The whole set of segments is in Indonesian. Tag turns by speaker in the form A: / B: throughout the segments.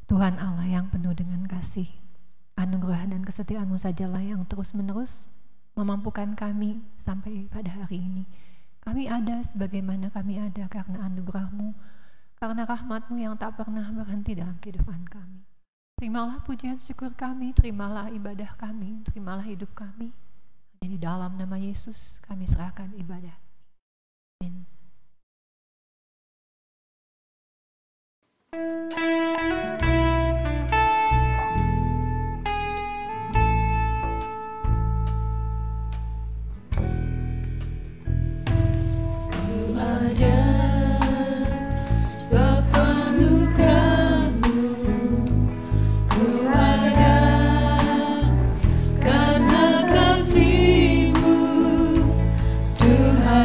A: Tuhan Allah yang penuh dengan kasih, anugerah dan kesetiaan-Mu sajalah yang terus-menerus memampukan kami sampai pada hari ini. Kami ada sebagaimana kami ada karena anugerah-Mu, karena rahmat-Mu yang tak pernah berhenti dalam kehidupan kami. Terimalah pujian syukur kami, terimalah ibadah kami, terimalah hidup kami. Hanya di dalam nama Yesus kami serahkan ibadah. Amin.
B: Tuhan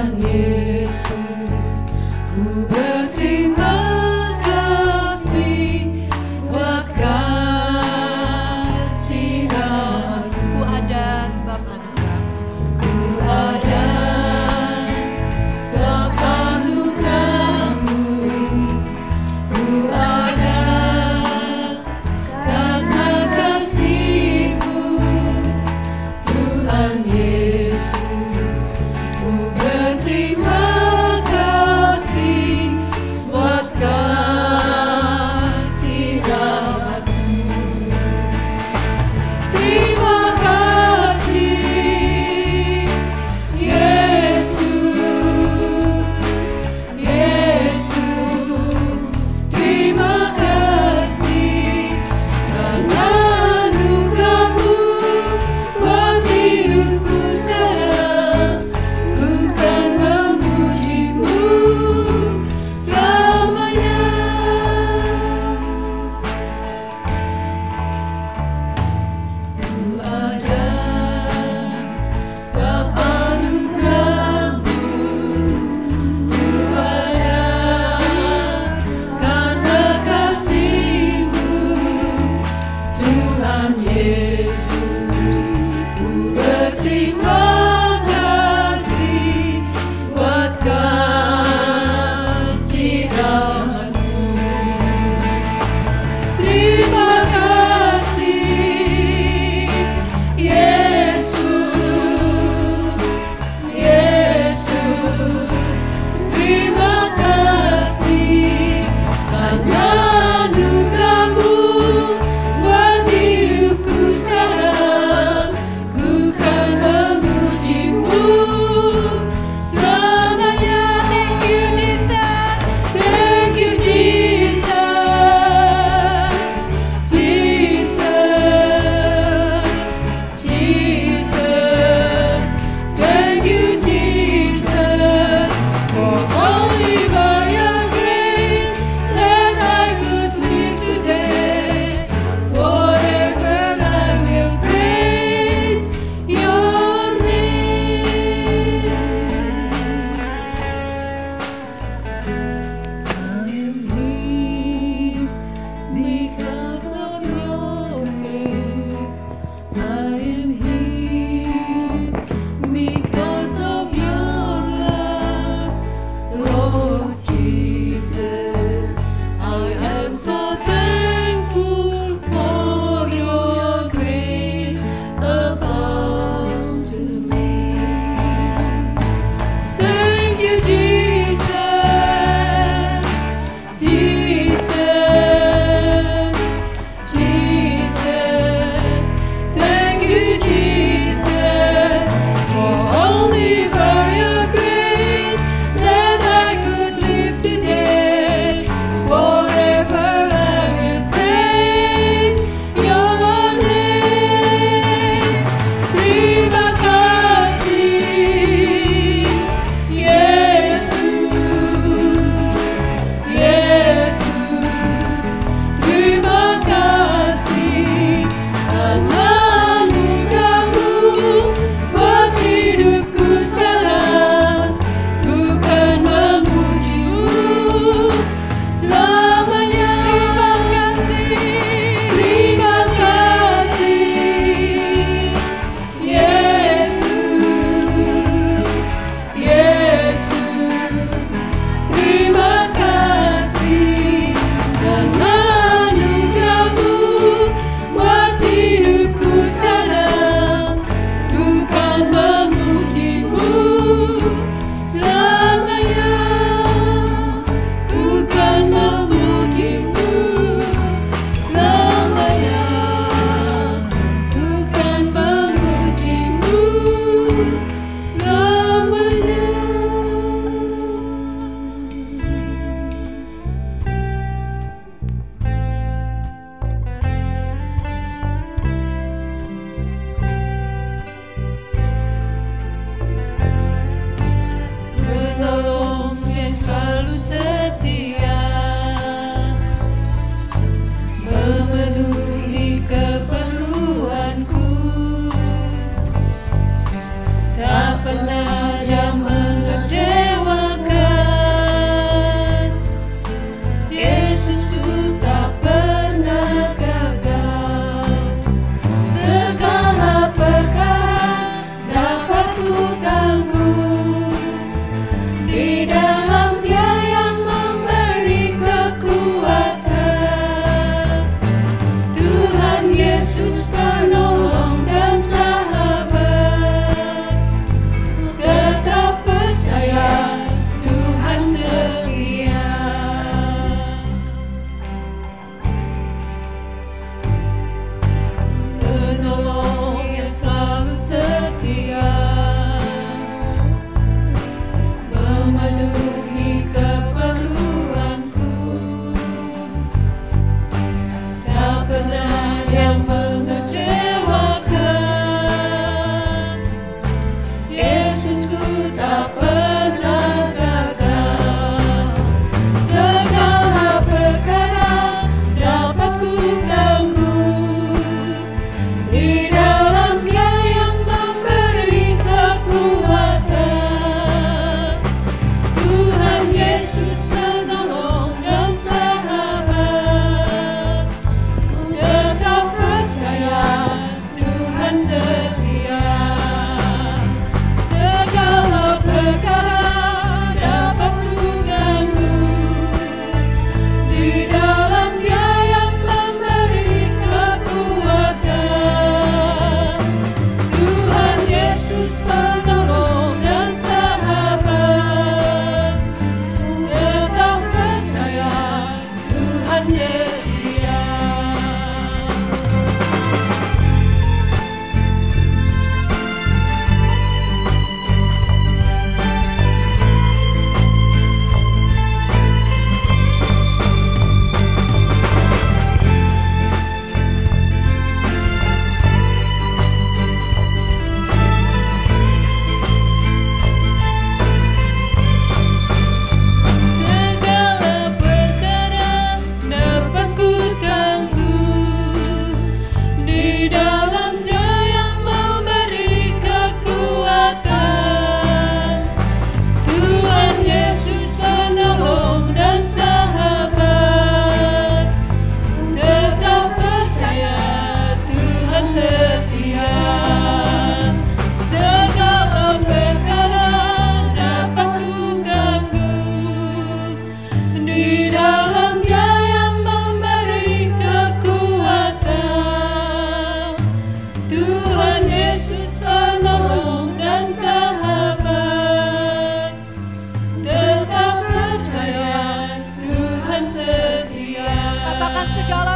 A: segala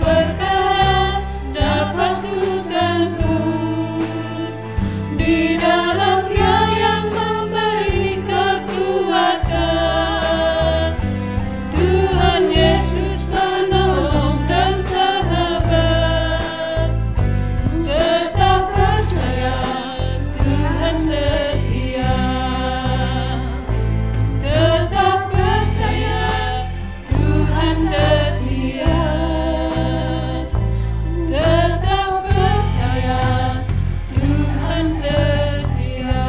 A: perkara
B: dapat ku tanggung di dalam Dia yang memberi kekuatan. Tuhan Yesus penolong dan sahabat, tetap percaya Tuhan setia, tetap percaya Tuhan setia, tetap percaya Tuhan setia.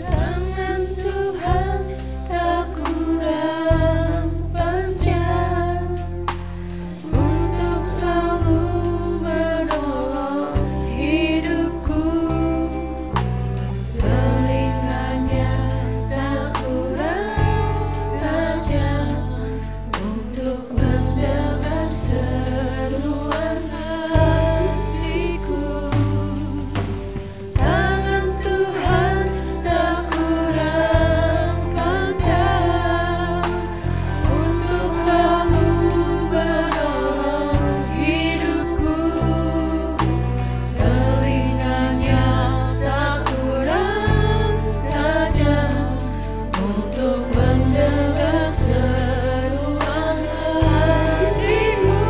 B: Tangan Tuhan tak kurang panjang untuk selalu menolong hidupku. Telinganya tak kurang tajam untuk mendengar seruan hatiku. Tangan Tuhan tak kurang panjang untuk selalu menolong hidupku. Telinganya tak kurang tajam untuk mendengar seruan hatiku.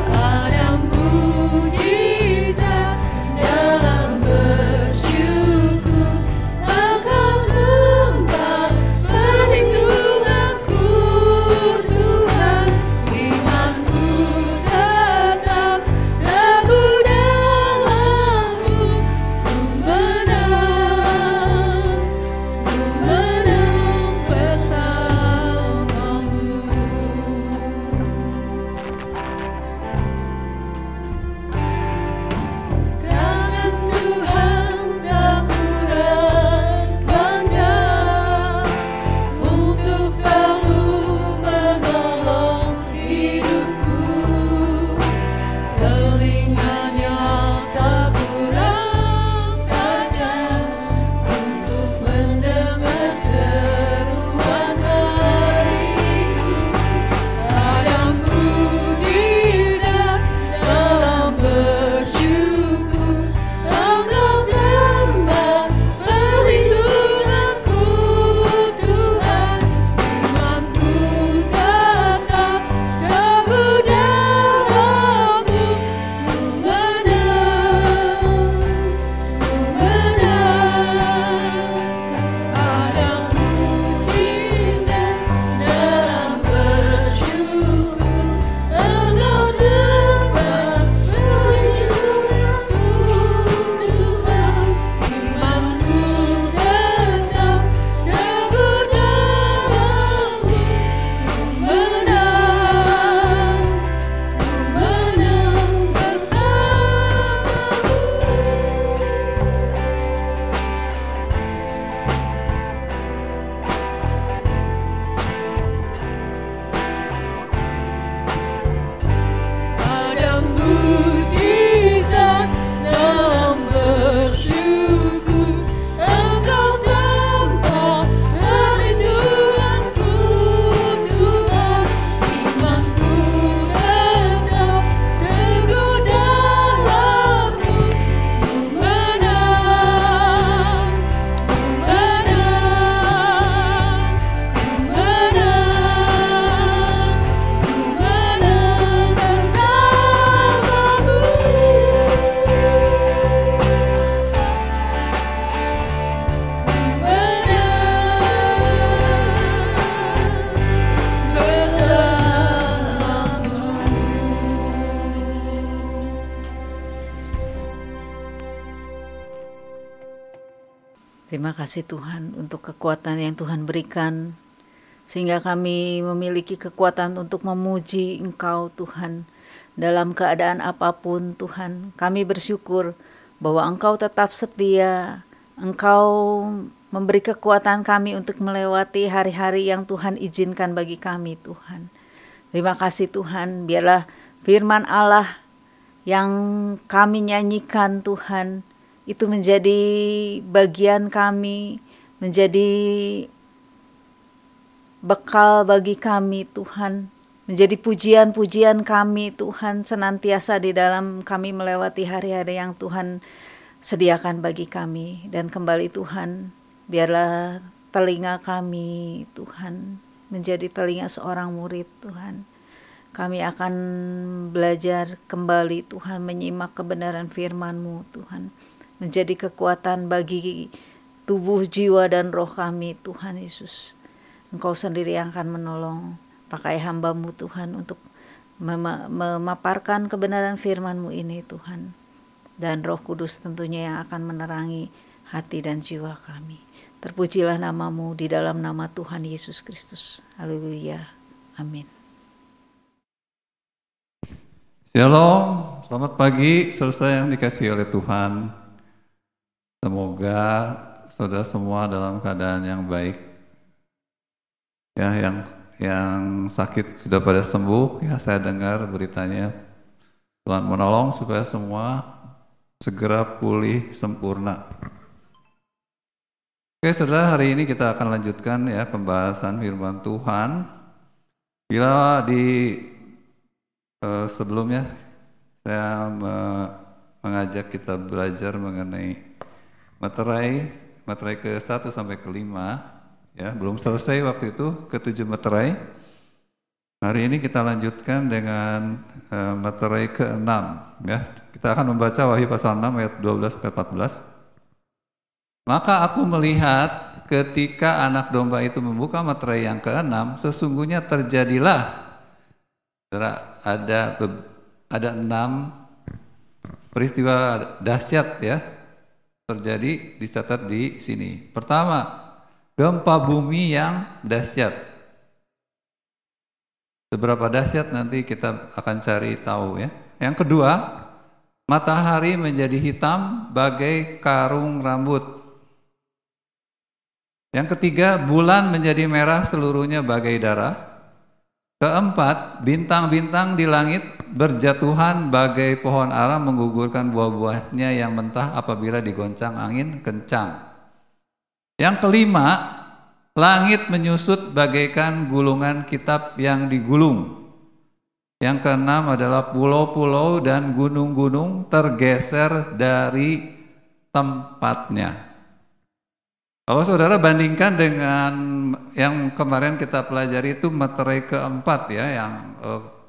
B: Ada mujizat dalam bersyukur, Engkau tempat perlindunganku. Tuhan, imanku tetap teguh dalam-Mu. Ku menang bersama-Mu. Tangan Tuhan tak kurang panjang untuk selalu menolong hidupku. Telinganya tak kurang tajam untuk mendengar seruan hatiku. Ada mujizat dalam bersyukur, Engkau tempat perlindunganku. Tuhan, imanku tetap teguh dalam-Mu. Ku menang. Ada mujizat dalam bersyukur, Engkau tempat perlindunganku. Tuhan, imanku tetap teguh dalam-Mu. Ku menang bersama-Mu. Ada mujizat dalam bersyukur, Engkau tempat perlindunganku. Tuhan, imanku tetap teguh dalam-Mu. Ku menang
C: Terima kasih Tuhan untuk kekuatan yang Tuhan berikan, sehingga kami memiliki kekuatan untuk memuji Engkau Tuhan. Dalam keadaan apapun Tuhan, kami bersyukur bahwa Engkau tetap setia, Engkau memberi kekuatan kami untuk melewati hari-hari yang Tuhan izinkan bagi kami, Tuhan. Terima kasih Tuhan, biarlah firman Allah yang kami nyanyikan, Tuhan, itu menjadi bagian kami, menjadi bekal bagi kami, Tuhan, menjadi pujian-pujian kami, Tuhan, senantiasa di dalam kami melewati hari-hari yang Tuhan sediakan bagi kami. Dan kembali Tuhan, biarlah telinga kami, Tuhan, menjadi telinga seorang murid, Tuhan. Kami akan belajar kembali, Tuhan, menyimak kebenaran firman-Mu, Tuhan. Menjadi kekuatan bagi tubuh, jiwa, dan roh kami, Tuhan Yesus. Engkau sendiri yang akan menolong. Pakai hamba-Mu, Tuhan, untuk memaparkan kebenaran firman-Mu ini, Tuhan. Dan Roh Kudus tentunya yang akan menerangi hati dan jiwa kami. Terpujilah nama-Mu di dalam nama Tuhan Yesus Kristus. Haleluya. Amin.
D: Shalom, selamat pagi saudara yang dikasihi oleh Tuhan. Semoga saudara semua dalam keadaan yang baik. Ya, yang sakit sudah pada sembuh. Ya, saya dengar beritanya Tuhan menolong supaya semua segera pulih sempurna. Oke saudara, hari ini kita akan lanjutkan ya pembahasan firman Tuhan. Bila di sebelumnya saya mengajak kita belajar mengenai materai ke-1 sampai ke-5 ya, belum selesai waktu itu ke-7 materai. Hari ini kita lanjutkan dengan materai ke-6 ya. Kita akan membaca Wahyu pasal 6 ayat 12 sampai 14. Maka aku melihat ketika anak domba itu membuka materai yang ke-6, sesungguhnya terjadilah ada 6 peristiwa dahsyat ya terjadi, dicatat di sini. Pertama, gempa bumi yang dahsyat. Seberapa dahsyat nanti kita akan cari tahu ya. Yang kedua, matahari menjadi hitam bagai karung rambut. Yang ketiga, bulan menjadi merah seluruhnya bagai darah. Keempat, bintang-bintang di langit berjatuhan bagai pohon ara menggugurkan buah-buahnya yang mentah apabila digoncang angin kencang. Yang kelima, langit menyusut bagaikan gulungan kitab yang digulung. Yang keenam adalah pulau-pulau dan gunung-gunung tergeser dari tempatnya. Kalau saudara bandingkan dengan yang kemarin kita pelajari itu materai keempat ya, yang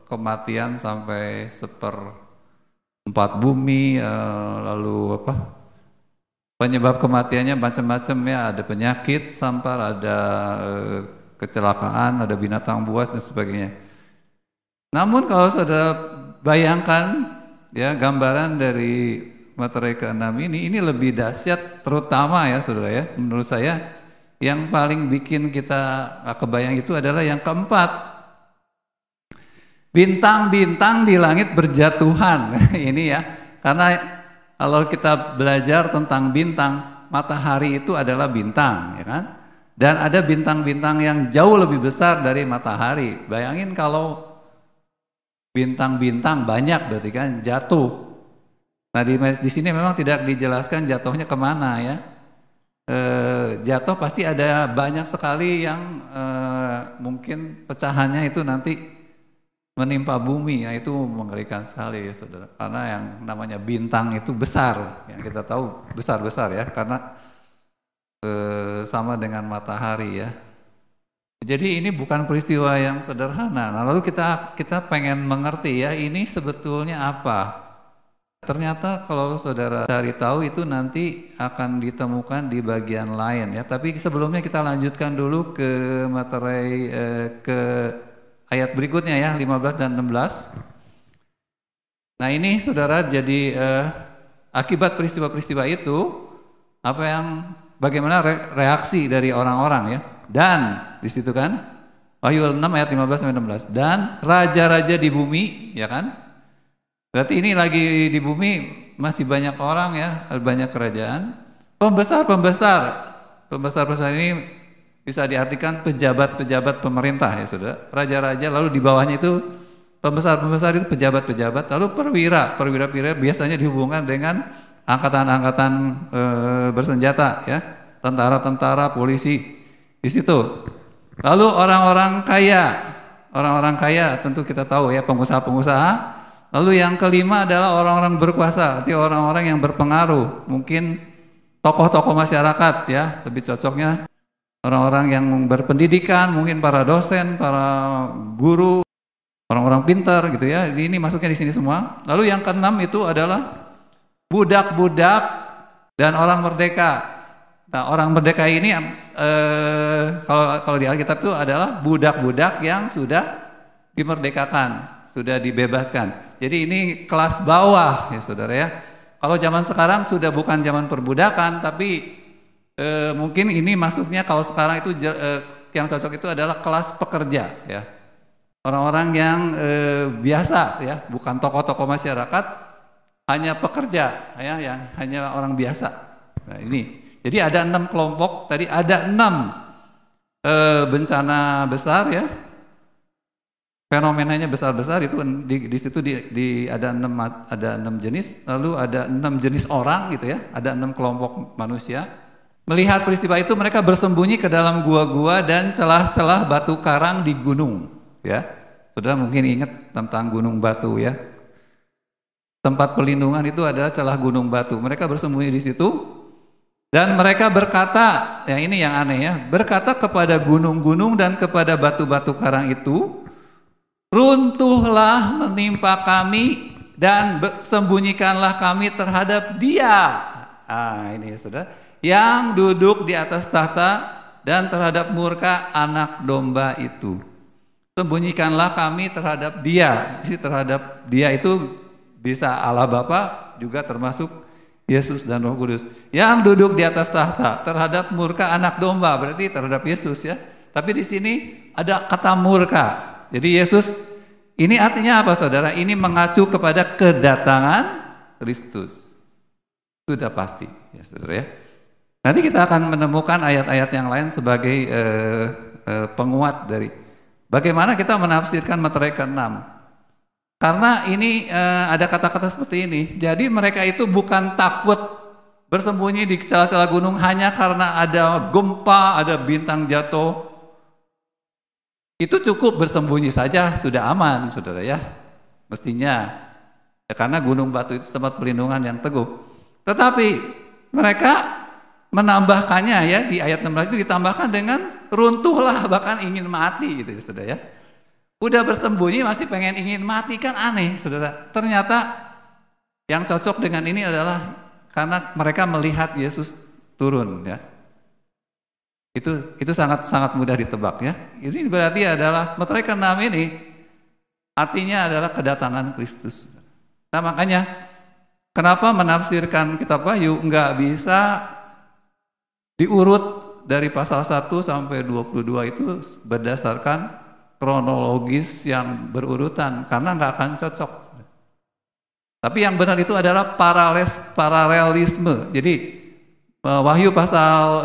D: kematian sampai 1/4 bumi, lalu penyebab kematiannya macam-macam ya, ada penyakit, sampar, ada kecelakaan, ada binatang buas dan sebagainya. Namun kalau saudara bayangkan ya gambaran dari materai ke-6 ini lebih dahsyat, terutama ya saudara ya, menurut saya yang paling bikin kita kebayang itu adalah yang keempat. Bintang-bintang di langit berjatuhan. Ini ya, karena kalau kita belajar tentang bintang, matahari itu adalah bintang ya kan? Dan ada bintang-bintang yang jauh lebih besar dari matahari. Bayangin kalau bintang-bintang banyak berarti kan jatuh. Nah di sini memang tidak dijelaskan jatuhnya kemana ya. Jatuh pasti ada banyak sekali yang mungkin pecahannya itu nanti menimpa bumi. Nah itu mengerikan sekali ya saudara. Karena yang namanya bintang itu besar, yang kita tahu besar-besar ya. Karena sama dengan matahari ya. Jadi ini bukan peristiwa yang sederhana. Nah lalu kita pengen mengerti ya, ini sebetulnya apa? Ternyata kalau saudara cari tahu itu nanti akan ditemukan di bagian lain ya. Tapi sebelumnya kita lanjutkan dulu ke materai ke ayat berikutnya ya, 15 dan 16. Nah ini saudara, jadi akibat peristiwa-peristiwa itu bagaimana reaksi dari orang-orang ya. Dan di situ kan Wahyu 6 ayat 15 sampai 16. Dan raja-raja di bumi ya kan. Berarti ini lagi di bumi masih banyak orang ya, banyak kerajaan. Pembesar-pembesar Pembesar-pembesar ini bisa diartikan pejabat-pejabat pemerintah ya saudara. Raja-raja, lalu di bawahnya itu pembesar-pembesar itu pejabat-pejabat, lalu perwira biasanya dihubungkan dengan angkatan-angkatan bersenjata ya, tentara-tentara, polisi di situ. Lalu orang-orang kaya tentu kita tahu ya, pengusaha-pengusaha. Lalu yang kelima adalah orang-orang berkuasa, arti orang-orang yang berpengaruh, mungkin tokoh-tokoh masyarakat ya, lebih cocoknya orang-orang yang berpendidikan, mungkin para dosen, para guru, orang-orang pintar gitu ya. Ini masuknya di sini semua. Lalu yang keenam itu adalah budak-budak dan orang merdeka. Nah, orang merdeka ini kalau di Alkitab itu adalah budak-budak yang sudah dimerdekakan, sudah dibebaskan. Jadi ini kelas bawah ya saudara ya. Kalau zaman sekarang sudah bukan zaman perbudakan, tapi mungkin ini masuknya kalau sekarang itu yang cocok itu adalah kelas pekerja ya. Orang-orang yang biasa ya, bukan tokoh-tokoh masyarakat, hanya pekerja ya, yang hanya orang biasa. Nah ini, jadi ada 6 kelompok, tadi ada 6 bencana besar ya, fenomenanya besar-besar itu di situ ada 6 jenis, lalu ada 6 jenis orang gitu ya, ada 6 kelompok manusia. Melihat peristiwa itu mereka bersembunyi ke dalam gua-gua dan celah-celah batu karang di gunung ya. Saudara mungkin ingat tentang gunung batu ya. Tempat pelindungan itu adalah celah gunung batu. Mereka bersembunyi di situ dan mereka berkata, ya ini yang aneh ya, berkata kepada gunung-gunung dan kepada batu-batu karang itu, runtuhlah menimpa kami dan sembunyikanlah kami terhadap Dia. Ini ya saudara, yang duduk di atas tahta dan terhadap murka anak domba itu. Sembunyikanlah kami terhadap Dia. Terhadap Dia itu bisa Allah Bapa, juga termasuk Yesus dan Roh Kudus. Yang duduk di atas tahta terhadap murka anak domba, berarti terhadap Yesus ya. Tapi di sini ada kata murka. Jadi Yesus ini artinya apa saudara? Ini mengacu kepada kedatangan Kristus. Sudah pasti ya saudara ya. Nanti kita akan menemukan ayat-ayat yang lain sebagai penguat dari bagaimana kita menafsirkan Materai ke-6. Karena ini ada kata-kata seperti ini. Jadi mereka itu bukan takut bersembunyi di celah-celah gunung hanya karena ada gempa, ada bintang jatuh. Itu cukup bersembunyi saja sudah aman, saudara ya. Mestinya. Ya, karena gunung batu itu tempat perlindungan yang teguh. Tetapi mereka menambahkannya ya, di ayat 16 itu ditambahkan dengan runtuhlah, bahkan ingin mati gitu ya saudara ya. Udah bersembunyi masih pengen ingin mati, kan aneh saudara. Ternyata yang cocok dengan ini adalah karena mereka melihat Yesus turun ya. Itu sangat mudah ditebak ya. Ini berarti adalah Materai ke-6 ini artinya adalah kedatangan Kristus. Nah makanya kenapa menafsirkan kitab Wahyu enggak bisa diurut dari pasal 1 sampai 22 itu berdasarkan kronologis yang berurutan, karena nggak akan cocok. Tapi yang benar itu adalah paralelisme. Jadi Wahyu pasal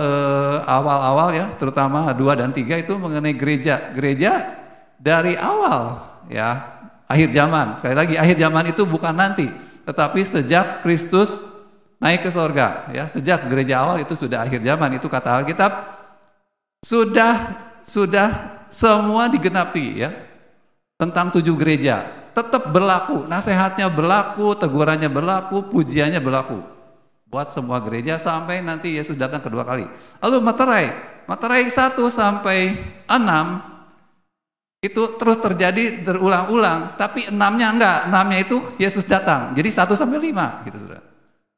D: awal-awal ya, terutama 2 dan 3 itu mengenai gereja. Gereja dari awal ya, akhir zaman. Sekali lagi, akhir zaman itu bukan nanti, tetapi sejak Kristus naik ke sorga ya, sejak gereja awal itu sudah akhir zaman. Itu kata Alkitab. Sudah semua digenapi ya. Tentang 7 gereja tetap berlaku, nasihatnya berlaku, tegurannya berlaku, pujiannya berlaku buat semua gereja sampai nanti Yesus datang kedua kali. Lalu Materai 1 sampai 6 itu terus terjadi berulang-ulang, tapi 6-nya enggak, 6-nya itu Yesus datang. Jadi 1 sampai 5 gitu Saudara.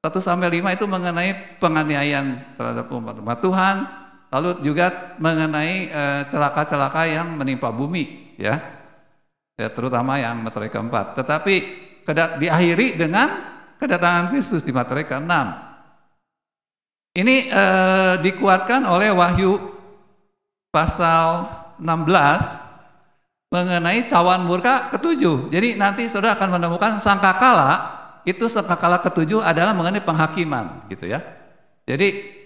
D: 1 sampai 5 itu mengenai penganiayaan terhadap umat Tuhan, lalu juga mengenai celaka-celaka yang menimpa bumi ya. Ya, terutama yang Materai ke-4. Tetapi diakhiri dengan kedatangan Kristus di Materai ke-6. Ini dikuatkan oleh Wahyu pasal 16 mengenai cawan murka ke-7. Jadi nanti saudara akan menemukan sangkakala, itu sangkakala ke-7 adalah mengenai penghakiman gitu ya. Jadi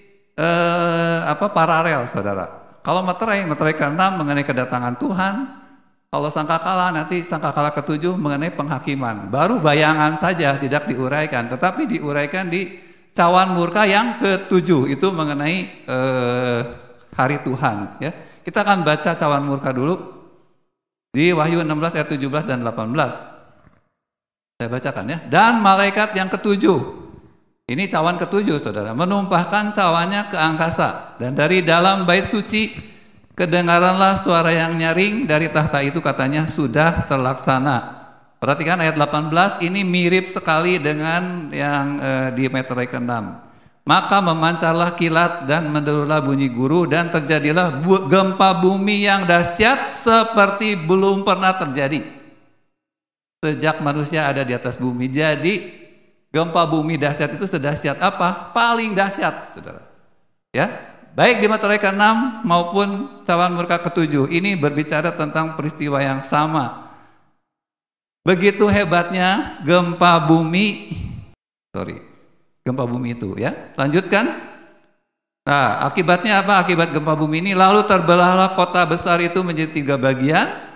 D: paralel, saudara. Kalau materai ke-6 mengenai kedatangan Tuhan, kalau sangkakala nanti sangkakala ke-7 mengenai penghakiman. Baru bayangan saja, tidak diuraikan, tetapi diuraikan di cawan murka yang ke-7 itu mengenai hari Tuhan. Ya, kita akan baca cawan murka dulu di Wahyu 16 ayat 17 dan 18. Saya bacakan ya. Dan malaikat yang ke-7, ini cawan ke-7 saudara, menumpahkan cawannya ke angkasa, dan dari dalam bait suci kedengaranlah suara yang nyaring dari tahta itu, katanya sudah terlaksana. Perhatikan ayat 18, ini mirip sekali dengan yang di meterai ke-6. Maka memancarlah kilat dan menderulah bunyi guru, dan terjadilah gempa bumi yang dahsyat seperti belum pernah terjadi sejak manusia ada di atas bumi. Jadi gempa bumi dahsyat itu sedahsyat apa? Paling dahsyat, saudara. Ya, baik di meterai ke-6 maupun cawan murka ke-7, ini berbicara tentang peristiwa yang sama. Begitu hebatnya gempa bumi itu ya. Lanjutkan. Nah, akibatnya apa? Akibat gempa bumi ini, lalu terbelahlah kota besar itu menjadi 3 bagian,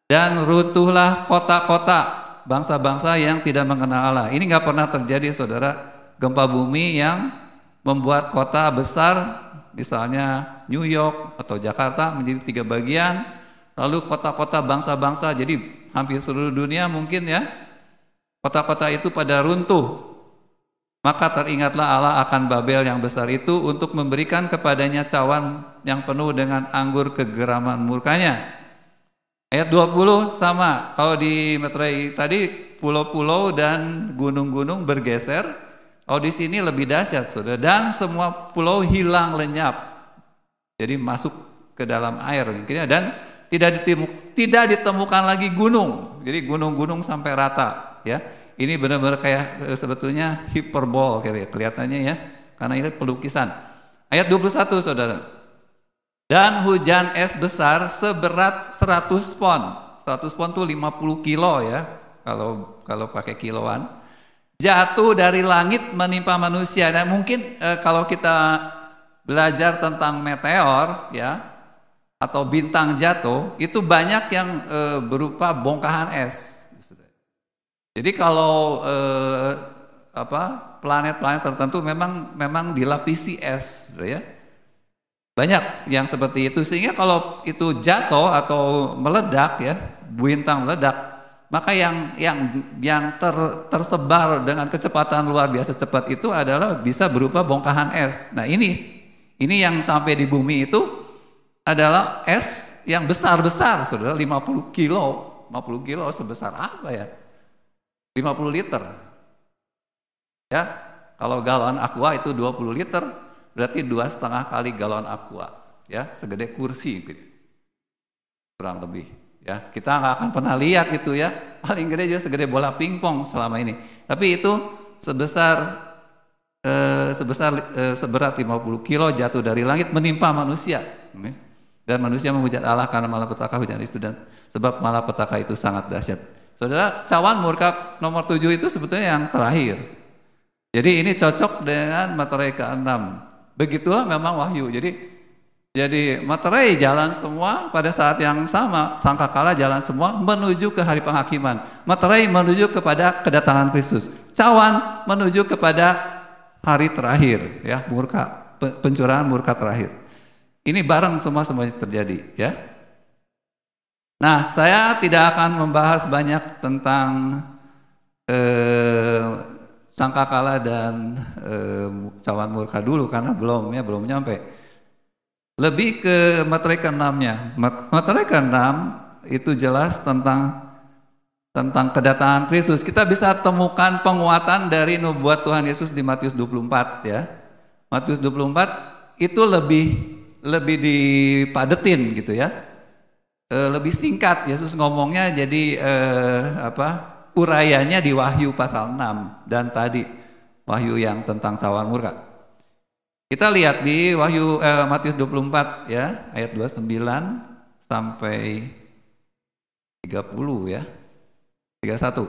D: dan runtuhlah kota-kota bangsa-bangsa yang tidak mengenal Allah. Ini nggak pernah terjadi, saudara, gempa bumi yang membuat kota besar, misalnya New York atau Jakarta, menjadi 3 bagian, lalu kota-kota bangsa-bangsa, jadi hampir seluruh dunia mungkin ya, kota-kota itu pada runtuh. Maka teringatlah Allah akan Babel yang besar itu untuk memberikan kepadanya cawan yang penuh dengan anggur kegeraman murkanya. Ayat 20 sama, kalau di meterai tadi pulau-pulau dan gunung-gunung bergeser, kalau di sini lebih dahsyat, saudara, dan semua pulau hilang lenyap, jadi masuk ke dalam air mungkin, dan tidak ditemukan lagi gunung, jadi gunung-gunung sampai rata ya. Ini benar-benar kayak sebetulnya hiperbol kelihatannya ya, karena ini pelukisan. Ayat 21 saudara, dan hujan es besar seberat 100 pon. 100 pon itu 50 kilo ya, kalau pakai kiloan, jatuh dari langit menimpa manusia. Dan mungkin kalau kita belajar tentang meteor ya, atau bintang jatuh, itu banyak yang berupa bongkahan es. Jadi kalau planet-planet tertentu memang dilapisi es ya. Banyak yang seperti itu, sehingga kalau itu jatuh atau meledak ya, bintang meledak, maka yang tersebar dengan kecepatan luar biasa cepat itu adalah bisa berupa bongkahan es. Nah, ini yang sampai di bumi itu adalah es yang besar-besar, saudara, 50 kilo sebesar apa ya? 50 liter. Ya, kalau galon aqua itu 20 liter, berarti 2,5 kali galon aqua, ya, segede kursi, gitu. Kurang lebih. Ya, kita nggak akan pernah lihat itu ya, paling gede juga segede bola pingpong selama ini. Tapi itu seberat 50 kilo jatuh dari langit menimpa manusia. Dan manusia menghujat Allah karena malapetaka hujan itu, dan sebab malapetaka itu sangat dahsyat. Saudara, cawan murka nomor 7 itu sebetulnya yang terakhir. Jadi ini cocok dengan meterai ke-6. Begitulah memang wahyu. Jadi materai jalan semua pada saat yang sama, sangkakala jalan semua menuju ke hari penghakiman. Materai menuju kepada kedatangan Kristus. Cawan menuju kepada hari terakhir, ya, murka, pencurahan murka terakhir. Ini bareng semuanya terjadi, ya. Nah, saya tidak akan membahas banyak tentang sangkakala dan cawan murka dulu karena belum nyampe. Lebih ke meterai ke-6-nya. Meterai ke-6 itu jelas tentang kedatangan Kristus. Kita bisa temukan penguatan dari nubuat Tuhan Yesus di Matius 24 ya. Matius 24 itu lebih dipadetin gitu ya. Lebih singkat Yesus ngomongnya, jadi urayanya di Wahyu pasal 6 dan tadi Wahyu yang tentang cawan murka. Kita lihat di Wahyu Matius 24 ya, ayat 29 sampai 30 ya. 31.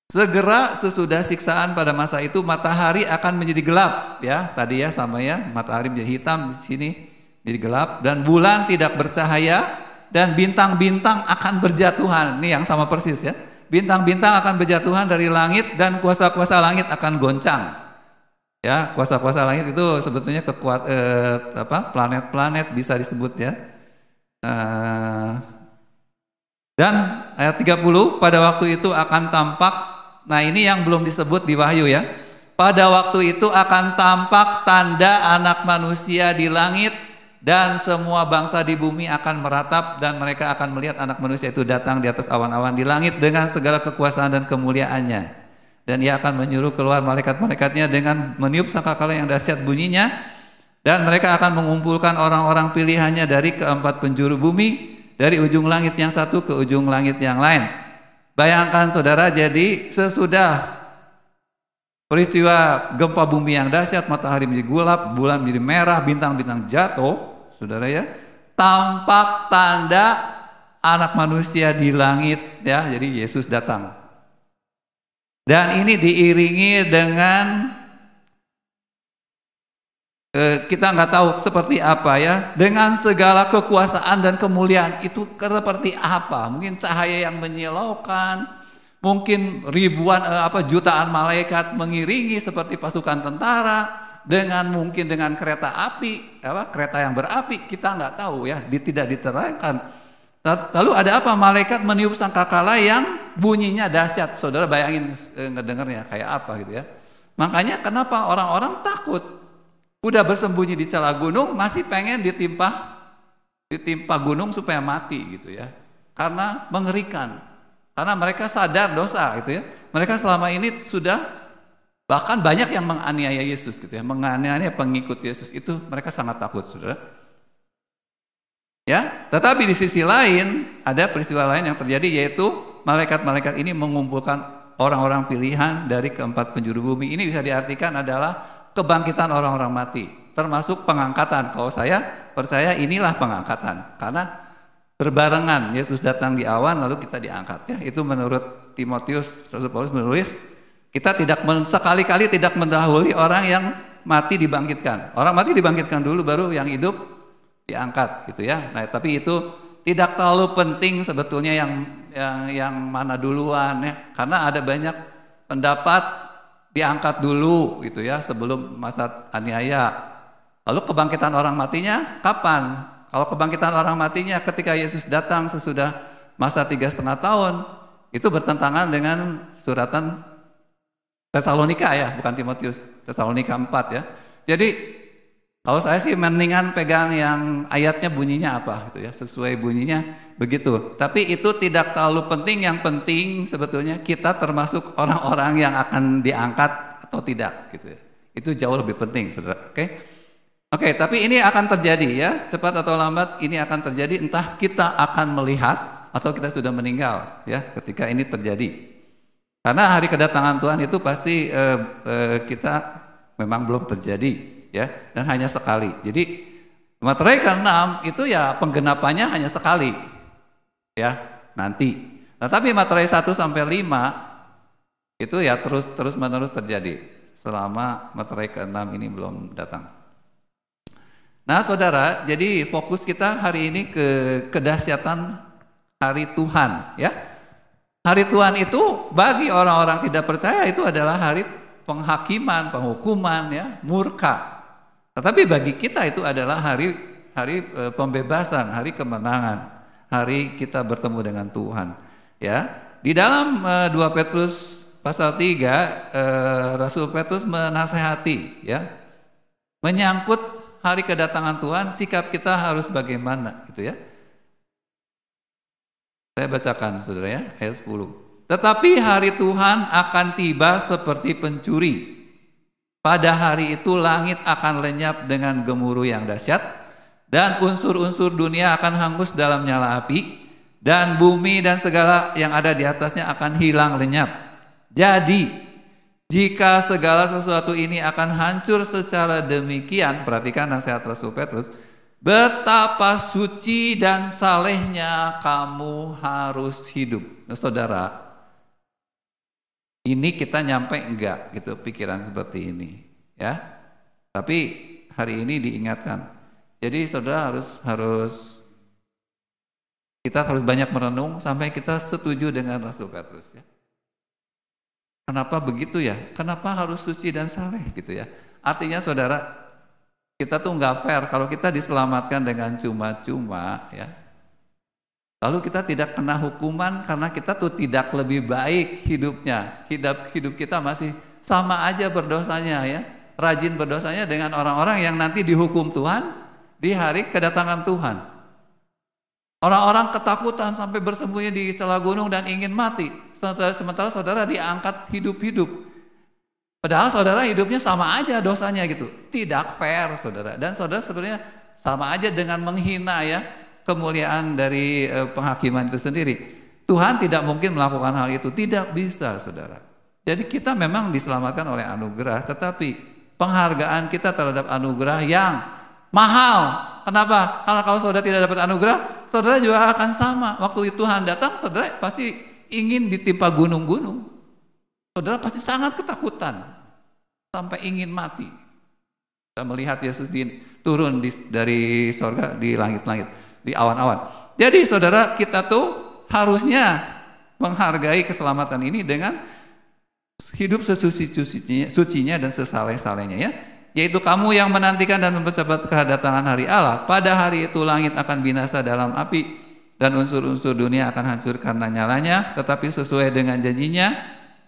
D: Segera sesudah siksaan pada masa itu matahari akan menjadi gelap, ya. Tadi ya sama ya, matahari menjadi hitam, di sini jadi gelap, dan bulan tidak bercahaya, dan bintang-bintang akan berjatuhan. Ini yang sama persis ya. Bintang-bintang akan berjatuhan dari langit, dan kuasa-kuasa langit akan goncang. Ya, kuasa-kuasa langit itu sebetulnya planet-planet bisa disebut ya. Dan ayat 30, pada waktu itu akan tampak, nah ini yang belum disebut di Wahyu ya. Pada waktu itu akan tampak tanda anak manusia di langit, dan semua bangsa di bumi akan meratap, dan mereka akan melihat anak manusia itu datang di atas awan-awan di langit dengan segala kekuasaan dan kemuliaannya. Dan ia akan menyuruh keluar malaikat-malaikatnya dengan meniup sangkakala yang dahsyat bunyinya, dan mereka akan mengumpulkan orang-orang pilihannya dari keempat penjuru bumi, dari ujung langit yang satu ke ujung langit yang lain. Bayangkan saudara, jadi sesudah peristiwa gempa bumi yang dahsyat, matahari menjadi gelap, bulan menjadi merah, bintang-bintang jatuh, saudara ya, tampak tanda anak manusia di langit ya, jadi Yesus datang. Dan ini diiringi dengan kita nggak tahu seperti apa ya, dengan segala kekuasaan dan kemuliaan. Itu seperti apa? Mungkin cahaya yang menyilaukan, mungkin ribuan jutaan malaikat mengiringi seperti pasukan tentara, mungkin dengan kereta api, kereta yang berapi, kita nggak tahu ya, tidak diterangkan. Lalu ada apa? Malaikat meniup sangkakala yang bunyinya dahsyat. Saudara bayangin ngedengarnya kayak apa gitu ya. Makanya kenapa orang-orang takut? Udah bersembunyi di celah gunung, masih pengen ditimpa gunung supaya mati gitu ya. Karena mengerikan. Karena mereka sadar dosa gitu ya. Mereka selama ini sudah, bahkan banyak yang menganiaya Yesus gitu ya. Menganiaya pengikut Yesus, itu mereka sangat takut, saudara. Ya, tetapi di sisi lain ada peristiwa lain yang terjadi, yaitu malaikat-malaikat ini mengumpulkan orang-orang pilihan dari keempat penjuru bumi. Ini bisa diartikan adalah kebangkitan orang-orang mati, termasuk pengangkatan. Kalau saya percaya inilah pengangkatan, karena berbarengan Yesus datang di awan lalu kita diangkat ya. Itu menurut Timotius, Rasul Paulus menulis, kita sekali-kali tidak mendahului orang yang mati dibangkitkan. Orang mati dibangkitkan dulu, baru yang hidup diangkat gitu ya. Nah, tapi itu tidak terlalu penting sebetulnya yang mana duluan ya, karena ada banyak pendapat diangkat dulu gitu ya sebelum masa aniaya. Lalu kebangkitan orang matinya kapan? Kalau kebangkitan orang matinya ketika Yesus datang sesudah masa 3,5 tahun, itu bertentangan dengan suratan Tesalonika ya, bukan Timotius, Tesalonika 4 ya. Jadi kalau saya sih mendingan pegang yang ayatnya bunyinya apa gitu ya, sesuai bunyinya begitu. Tapi itu tidak terlalu penting, yang penting sebetulnya kita termasuk orang-orang yang akan diangkat atau tidak gitu ya. Itu jauh lebih penting, saudara. Oke, tapi ini akan terjadi ya, cepat atau lambat ini akan terjadi, entah kita akan melihat atau kita sudah meninggal ya ketika ini terjadi. Karena hari kedatangan Tuhan itu pasti kita memang belum terjadi. Ya, dan hanya sekali. Jadi materai ke-6 itu ya penggenapannya hanya sekali. Ya, nanti. Nah, tapi materai 1 sampai 5 itu ya terus-menerus terjadi selama materai ke-6 ini belum datang. Nah, saudara, jadi fokus kita hari ini ke kedahsyatan hari Tuhan, ya. Hari Tuhan itu bagi orang-orang tidak percaya itu adalah hari penghakiman, penghukuman, ya, murka. Tetapi bagi kita itu adalah hari pembebasan, hari kemenangan, hari kita bertemu dengan Tuhan. Ya, di dalam 2 Petrus pasal 3, Rasul Petrus menasehati, ya, menyangkut hari kedatangan Tuhan, sikap kita harus bagaimana, gitu ya. Saya bacakan, saudara ya, ayat 10. Tetapi hari Tuhan akan tiba seperti pencuri. Pada hari itu langit akan lenyap dengan gemuruh yang dahsyat, dan unsur-unsur dunia akan hangus dalam nyala api, dan bumi dan segala yang ada di atasnya akan hilang lenyap. Jadi, jika segala sesuatu ini akan hancur secara demikian, perhatikan nasihat Rasul Petrus, betapa suci dan salehnya kamu harus hidup. Nah, saudara, ini kita nyampe enggak gitu pikiran seperti ini ya. Tapi hari ini diingatkan. Jadi saudara harus kita harus banyak merenung sampai kita setuju dengan Rasul Petrus ya. Kenapa begitu ya? Kenapa harus suci dan saleh gitu ya? Artinya saudara, kita tuh nggak fair kalau kita diselamatkan dengan cuma-cuma ya. Lalu kita tidak kena hukuman karena kita tuh tidak lebih baik hidupnya. Hidup kita masih sama aja berdosanya ya. Rajin berdosanya dengan orang-orang yang nanti dihukum Tuhan di hari kedatangan Tuhan. Orang-orang ketakutan sampai bersembunyi di celah gunung dan ingin mati. Sementara saudara diangkat hidup-hidup. Padahal saudara hidupnya sama aja dosanya gitu. Tidak fair saudara. Dan saudara sebenarnya sama aja dengan menghina ya kemuliaan dari penghakiman itu sendiri. Tuhan tidak mungkin melakukan hal itu. Tidak bisa saudara. Jadi kita memang diselamatkan oleh anugerah. Tetapi penghargaan kita terhadap anugerah yang mahal. Kenapa? Karena kalau saudara tidak dapat anugerah, saudara juga akan sama. Waktu Tuhan datang, saudara pasti ingin ditimpa gunung-gunung. Saudara pasti sangat ketakutan sampai ingin mati. Kita melihat Yesus turun dari sorga di langit-langit, di awan-awan. Jadi saudara, kita tuh harusnya menghargai keselamatan ini dengan hidup sesuci-sucinya dan sesaleh-salehnya ya. Yaitu kamu yang menantikan dan mempercepat kedatangan hari Allah. Pada hari itu langit akan binasa dalam api dan unsur-unsur dunia akan hancur karena nyalanya, tetapi sesuai dengan janjinya.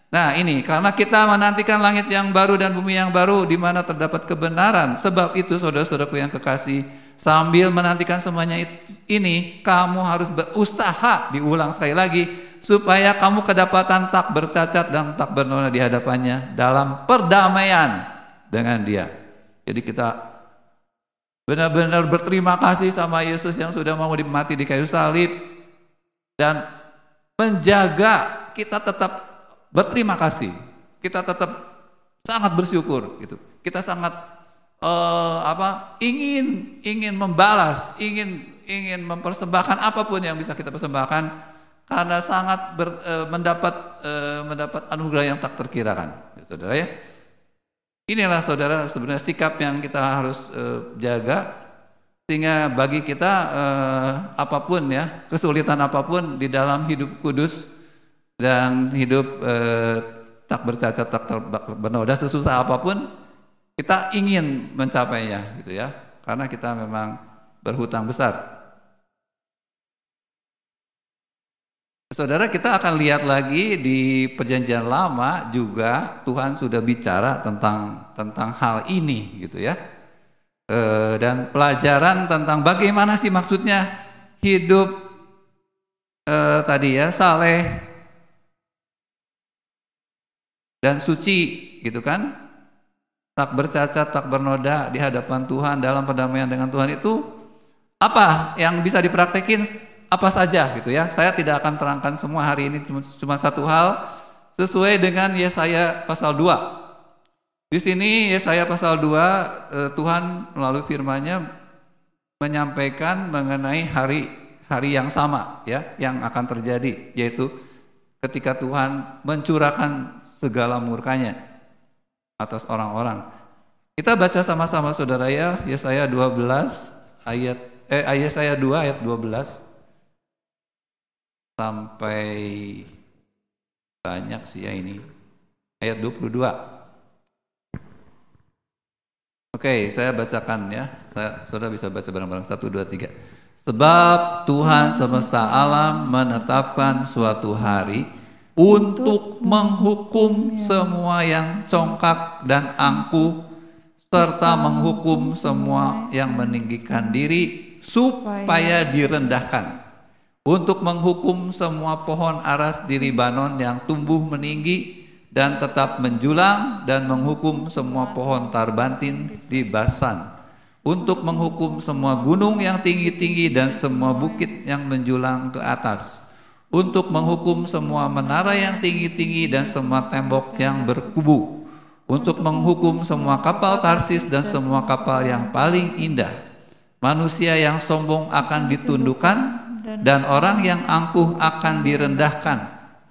D: Nah ini, karena kita menantikan langit yang baru dan bumi yang baru di mana terdapat kebenaran. Sebab itu saudara-saudaraku yang kekasih, sambil menantikan semuanya ini, kamu harus berusaha, diulang sekali lagi, supaya kamu kedapatan tak bercacat dan tak bernoda di hadapannya dalam perdamaian dengan Dia. Jadi kita benar-benar berterima kasih sama Yesus yang sudah mau mati di kayu salib dan menjaga kita tetap berterima kasih. Kita tetap sangat bersyukur gitu. Kita sangat ingin membalas, ingin mempersembahkan apapun yang bisa kita persembahkan karena sangat mendapat anugerah yang tak terkirakan. Ya, saudara ya. Inilah saudara sebenarnya sikap yang kita harus jaga sehingga bagi kita apapun ya, kesulitan apapun di dalam hidup kudus dan hidup tak bercacat, tak bernoda, sesusah apapun kita ingin mencapainya gitu ya, karena kita memang berhutang besar. Saudara, kita akan lihat lagi di Perjanjian Lama juga Tuhan sudah bicara tentang hal ini gitu ya, dan pelajaran tentang bagaimana sih maksudnya hidup tadi ya saleh dan suci gitu kan, tak bercacat, tak bernoda di hadapan Tuhan dalam perdamaian dengan Tuhan. Itu apa yang bisa dipraktekin? Apa saja gitu ya. Saya tidak akan terangkan semua hari ini, cuma satu hal sesuai dengan Yesaya pasal 2. Di sini Yesaya pasal 2 Tuhan melalui firman-Nya menyampaikan mengenai hari yang sama ya, yang akan terjadi, yaitu ketika Tuhan mencurahkan segala murka-Nya atas orang-orang. Kita baca sama-sama saudara ya, Yesaya 12 Yesaya 2 ayat 12 sampai banyak sih ya ini. Ayat 22. Oke, saya bacakan ya. Saudara bisa baca bareng-bareng 1, 2, 3. Sebab Tuhan semesta alam menetapkan suatu hari untuk menghukum semua yang congkak dan angkuh, serta menghukum semua yang meninggikan diri supaya direndahkan, untuk menghukum semua pohon aras di Libanon yang tumbuh meninggi dan tetap menjulang, dan menghukum semua pohon tarbantin di Basan, untuk menghukum semua gunung yang tinggi-tinggi dan semua bukit yang menjulang ke atas, untuk menghukum semua menara yang tinggi-tinggi dan semua tembok yang berkubu, untuk menghukum semua kapal Tarsis dan semua kapal yang paling indah. Manusia yang sombong akan ditundukkan dan orang yang angkuh akan direndahkan.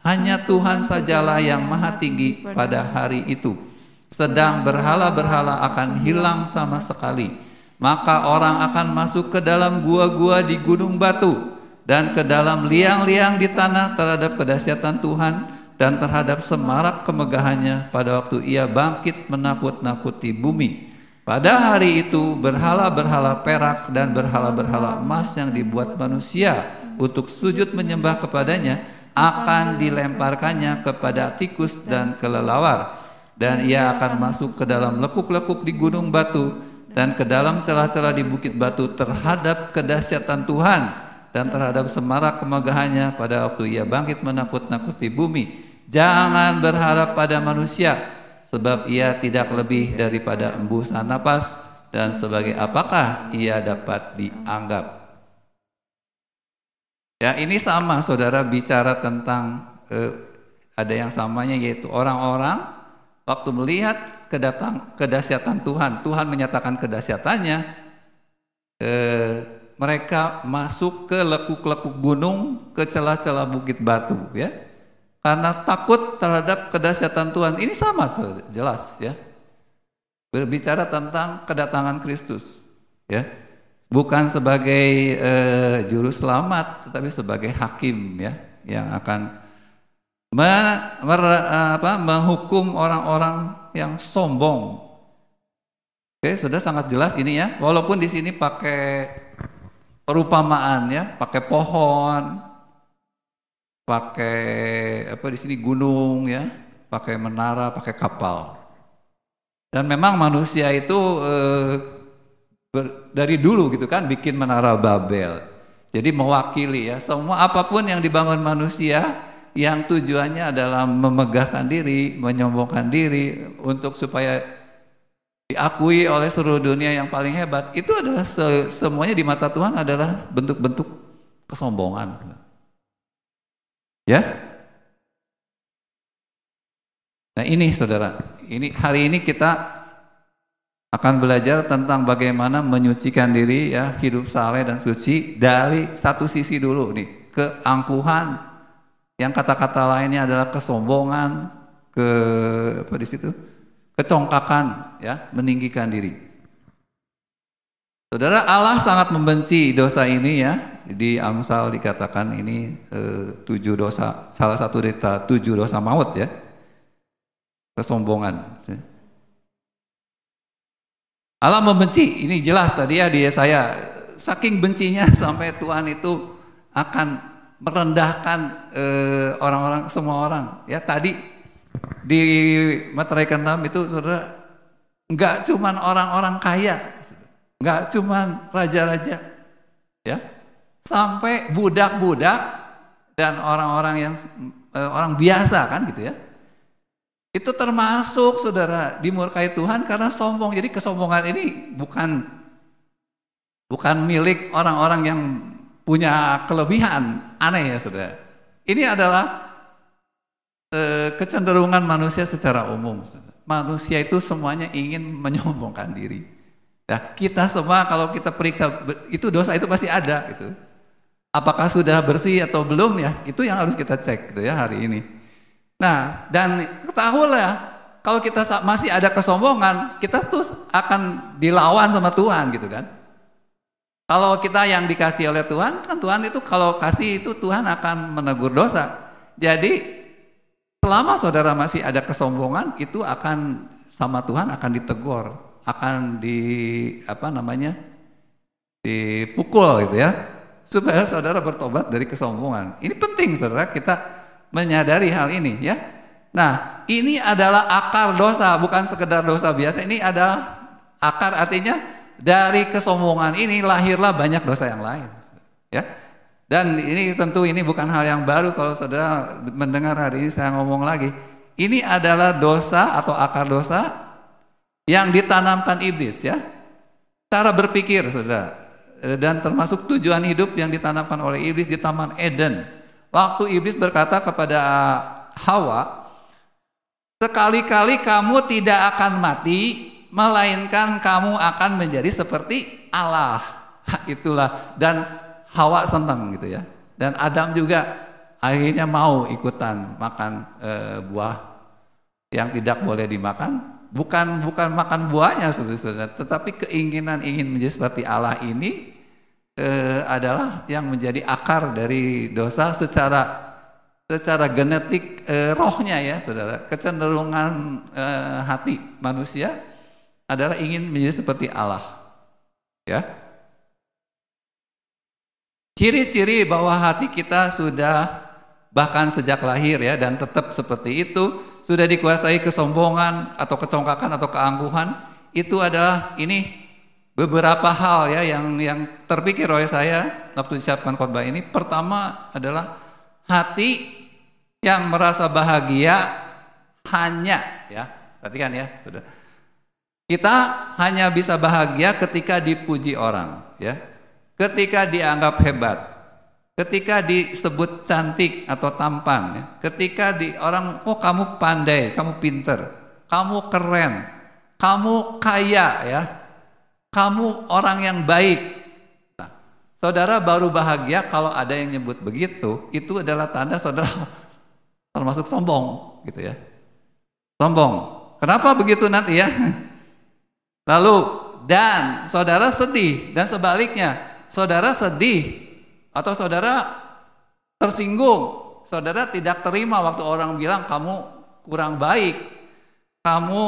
D: Hanya Tuhan sajalah yang maha tinggi pada hari itu. Sedang berhala-berhala akan hilang sama sekali. Maka orang akan masuk ke dalam gua-gua di gunung batu dan ke dalam liang-liang di tanah terhadap kedahsyatan Tuhan dan terhadap semarak kemegahannya pada waktu ia bangkit menakut-nakuti bumi. Pada hari itu berhala-berhala perak dan berhala-berhala emas yang dibuat manusia untuk sujud menyembah kepadanya akan dilemparkannya kepada tikus dan kelelawar, dan ia akan masuk ke dalam lekuk-lekuk di gunung batu dan ke dalam celah-celah di bukit batu terhadap kedahsyatan Tuhan dan terhadap semarak kemegahannya pada waktu ia bangkit menakut-nakuti bumi. Jangan berharap pada manusia, sebab ia tidak lebih daripada embusan napas, dan sebagai apakah ia dapat dianggap. Ya, ini sama saudara bicara tentang ada yang samanya, yaitu orang-orang waktu melihat kedahsyatan Tuhan, Tuhan menyatakan kedahsyatannya, mereka masuk ke lekuk-lekuk gunung, ke celah-celah bukit batu, ya, karena takut terhadap kedahsyatan Tuhan. Ini sama jelas, ya, berbicara tentang kedatangan Kristus, ya. Bukan sebagai juru selamat, tetapi sebagai hakim, ya, yang akan menghukum orang-orang yang sombong. Oke, sudah sangat jelas ini, ya. Walaupun di sini pakai perumpamaan, ya, pakai pohon, pakai di sini gunung, ya, pakai menara, pakai kapal. Dan memang manusia itu dari dulu gitu kan bikin menara Babel. Jadi mewakili, ya, semua apapun yang dibangun manusia yang tujuannya adalah memegahkan diri, menyombongkan diri untuk supaya diakui oleh seluruh dunia yang paling hebat, itu adalah semuanya di mata Tuhan adalah bentuk-bentuk kesombongan. Ya. Nah, ini saudara, ini hari ini kita akan belajar tentang bagaimana menyucikan diri, ya, hidup saleh dan suci dari satu sisi dulu nih, keangkuhan, yang kata-kata lainnya adalah kesombongan, di situ, kecongkakan, ya, meninggikan diri. Saudara, Allah sangat membenci dosa ini, ya. Di Amsal dikatakan ini 7 dosa, salah satu dari 7 dosa maut, ya, kesombongan. Allah membenci, ini jelas tadi, ya, di Yesaya, saking bencinya sampai Tuhan itu akan merendahkan orang-orang, semua orang, ya. Tadi di Materai ke-6 itu saudara, enggak cuman orang-orang kaya, enggak cuman raja-raja, ya, sampai budak-budak dan orang-orang yang orang biasa kan gitu, ya. Itu termasuk saudara dimurkai Tuhan karena sombong. Jadi kesombongan ini bukan milik orang-orang yang punya kelebihan. Aneh, ya saudara. Ini adalah kecenderungan manusia secara umum, saudara. Manusia itu semuanya ingin menyombongkan diri. Nah, kita semua kalau kita periksa itu dosa itu pasti ada gitu. Apakah sudah bersih atau belum, ya, itu yang harus kita cek gitu, ya, hari ini. Nah, dan ketahuilah kalau kita masih ada kesombongan, kita tuh akan dilawan sama Tuhan gitu kan. Kalau kita yang dikasih oleh Tuhan, kan Tuhan itu kalau kasih itu Tuhan akan menegur dosa. Jadi selama saudara masih ada kesombongan, itu akan sama Tuhan akan ditegur, akan dipukul gitu, ya, supaya saudara bertobat dari kesombongan. Ini penting saudara kita menyadari hal ini, ya. Nah, ini adalah akar dosa, bukan sekedar dosa biasa. Ini adalah akar, artinya dari kesombongan ini lahirlah banyak dosa yang lain, ya. Dan ini tentu ini bukan hal yang baru kalau saudara mendengar hari ini saya ngomong lagi. Ini adalah dosa atau akar dosa yang ditanamkan iblis, ya. Cara berpikir saudara, dan termasuk tujuan hidup yang ditanamkan oleh iblis di Taman Eden. Waktu iblis berkata kepada Hawa, sekali-kali kamu tidak akan mati, melainkan kamu akan menjadi seperti Allah. Itulah, dan Hawa senang gitu, ya. Dan Adam juga akhirnya mau ikutan makan buah yang tidak boleh dimakan. Bukan makan buahnya saudara, tetapi keinginan ingin menjadi seperti Allah ini adalah yang menjadi akar dari dosa secara genetik rohnya ya saudara. Kecenderungan hati manusia adalah ingin menjadi seperti Allah ya. Ciri-ciri bahwa hati kita sudah bahkan sejak lahir ya dan tetap seperti itu, sudah dikuasai kesombongan atau kecongkakan atau keangkuhan, itu adalah ini beberapa hal ya yang terpikir oleh saya waktu disiapkan khotbah ini. Pertama adalah hati yang merasa bahagia hanya ya, perhatikan ya, sudah. Kita hanya bisa bahagia ketika dipuji orang ya. Ketika dianggap hebat, ketika disebut cantik atau tampan, ya. Ketika orang, oh kamu pandai, kamu pinter, kamu keren, kamu kaya, ya, kamu orang yang baik. Nah, saudara baru bahagia kalau ada yang nyebut begitu, itu adalah tanda saudara termasuk sombong, gitu ya. Sombong. Kenapa begitu nanti ya? Lalu dan saudara sedih dan sebaliknya. Saudara sedih atau saudara tersinggung, saudara tidak terima waktu orang bilang kamu kurang baik, kamu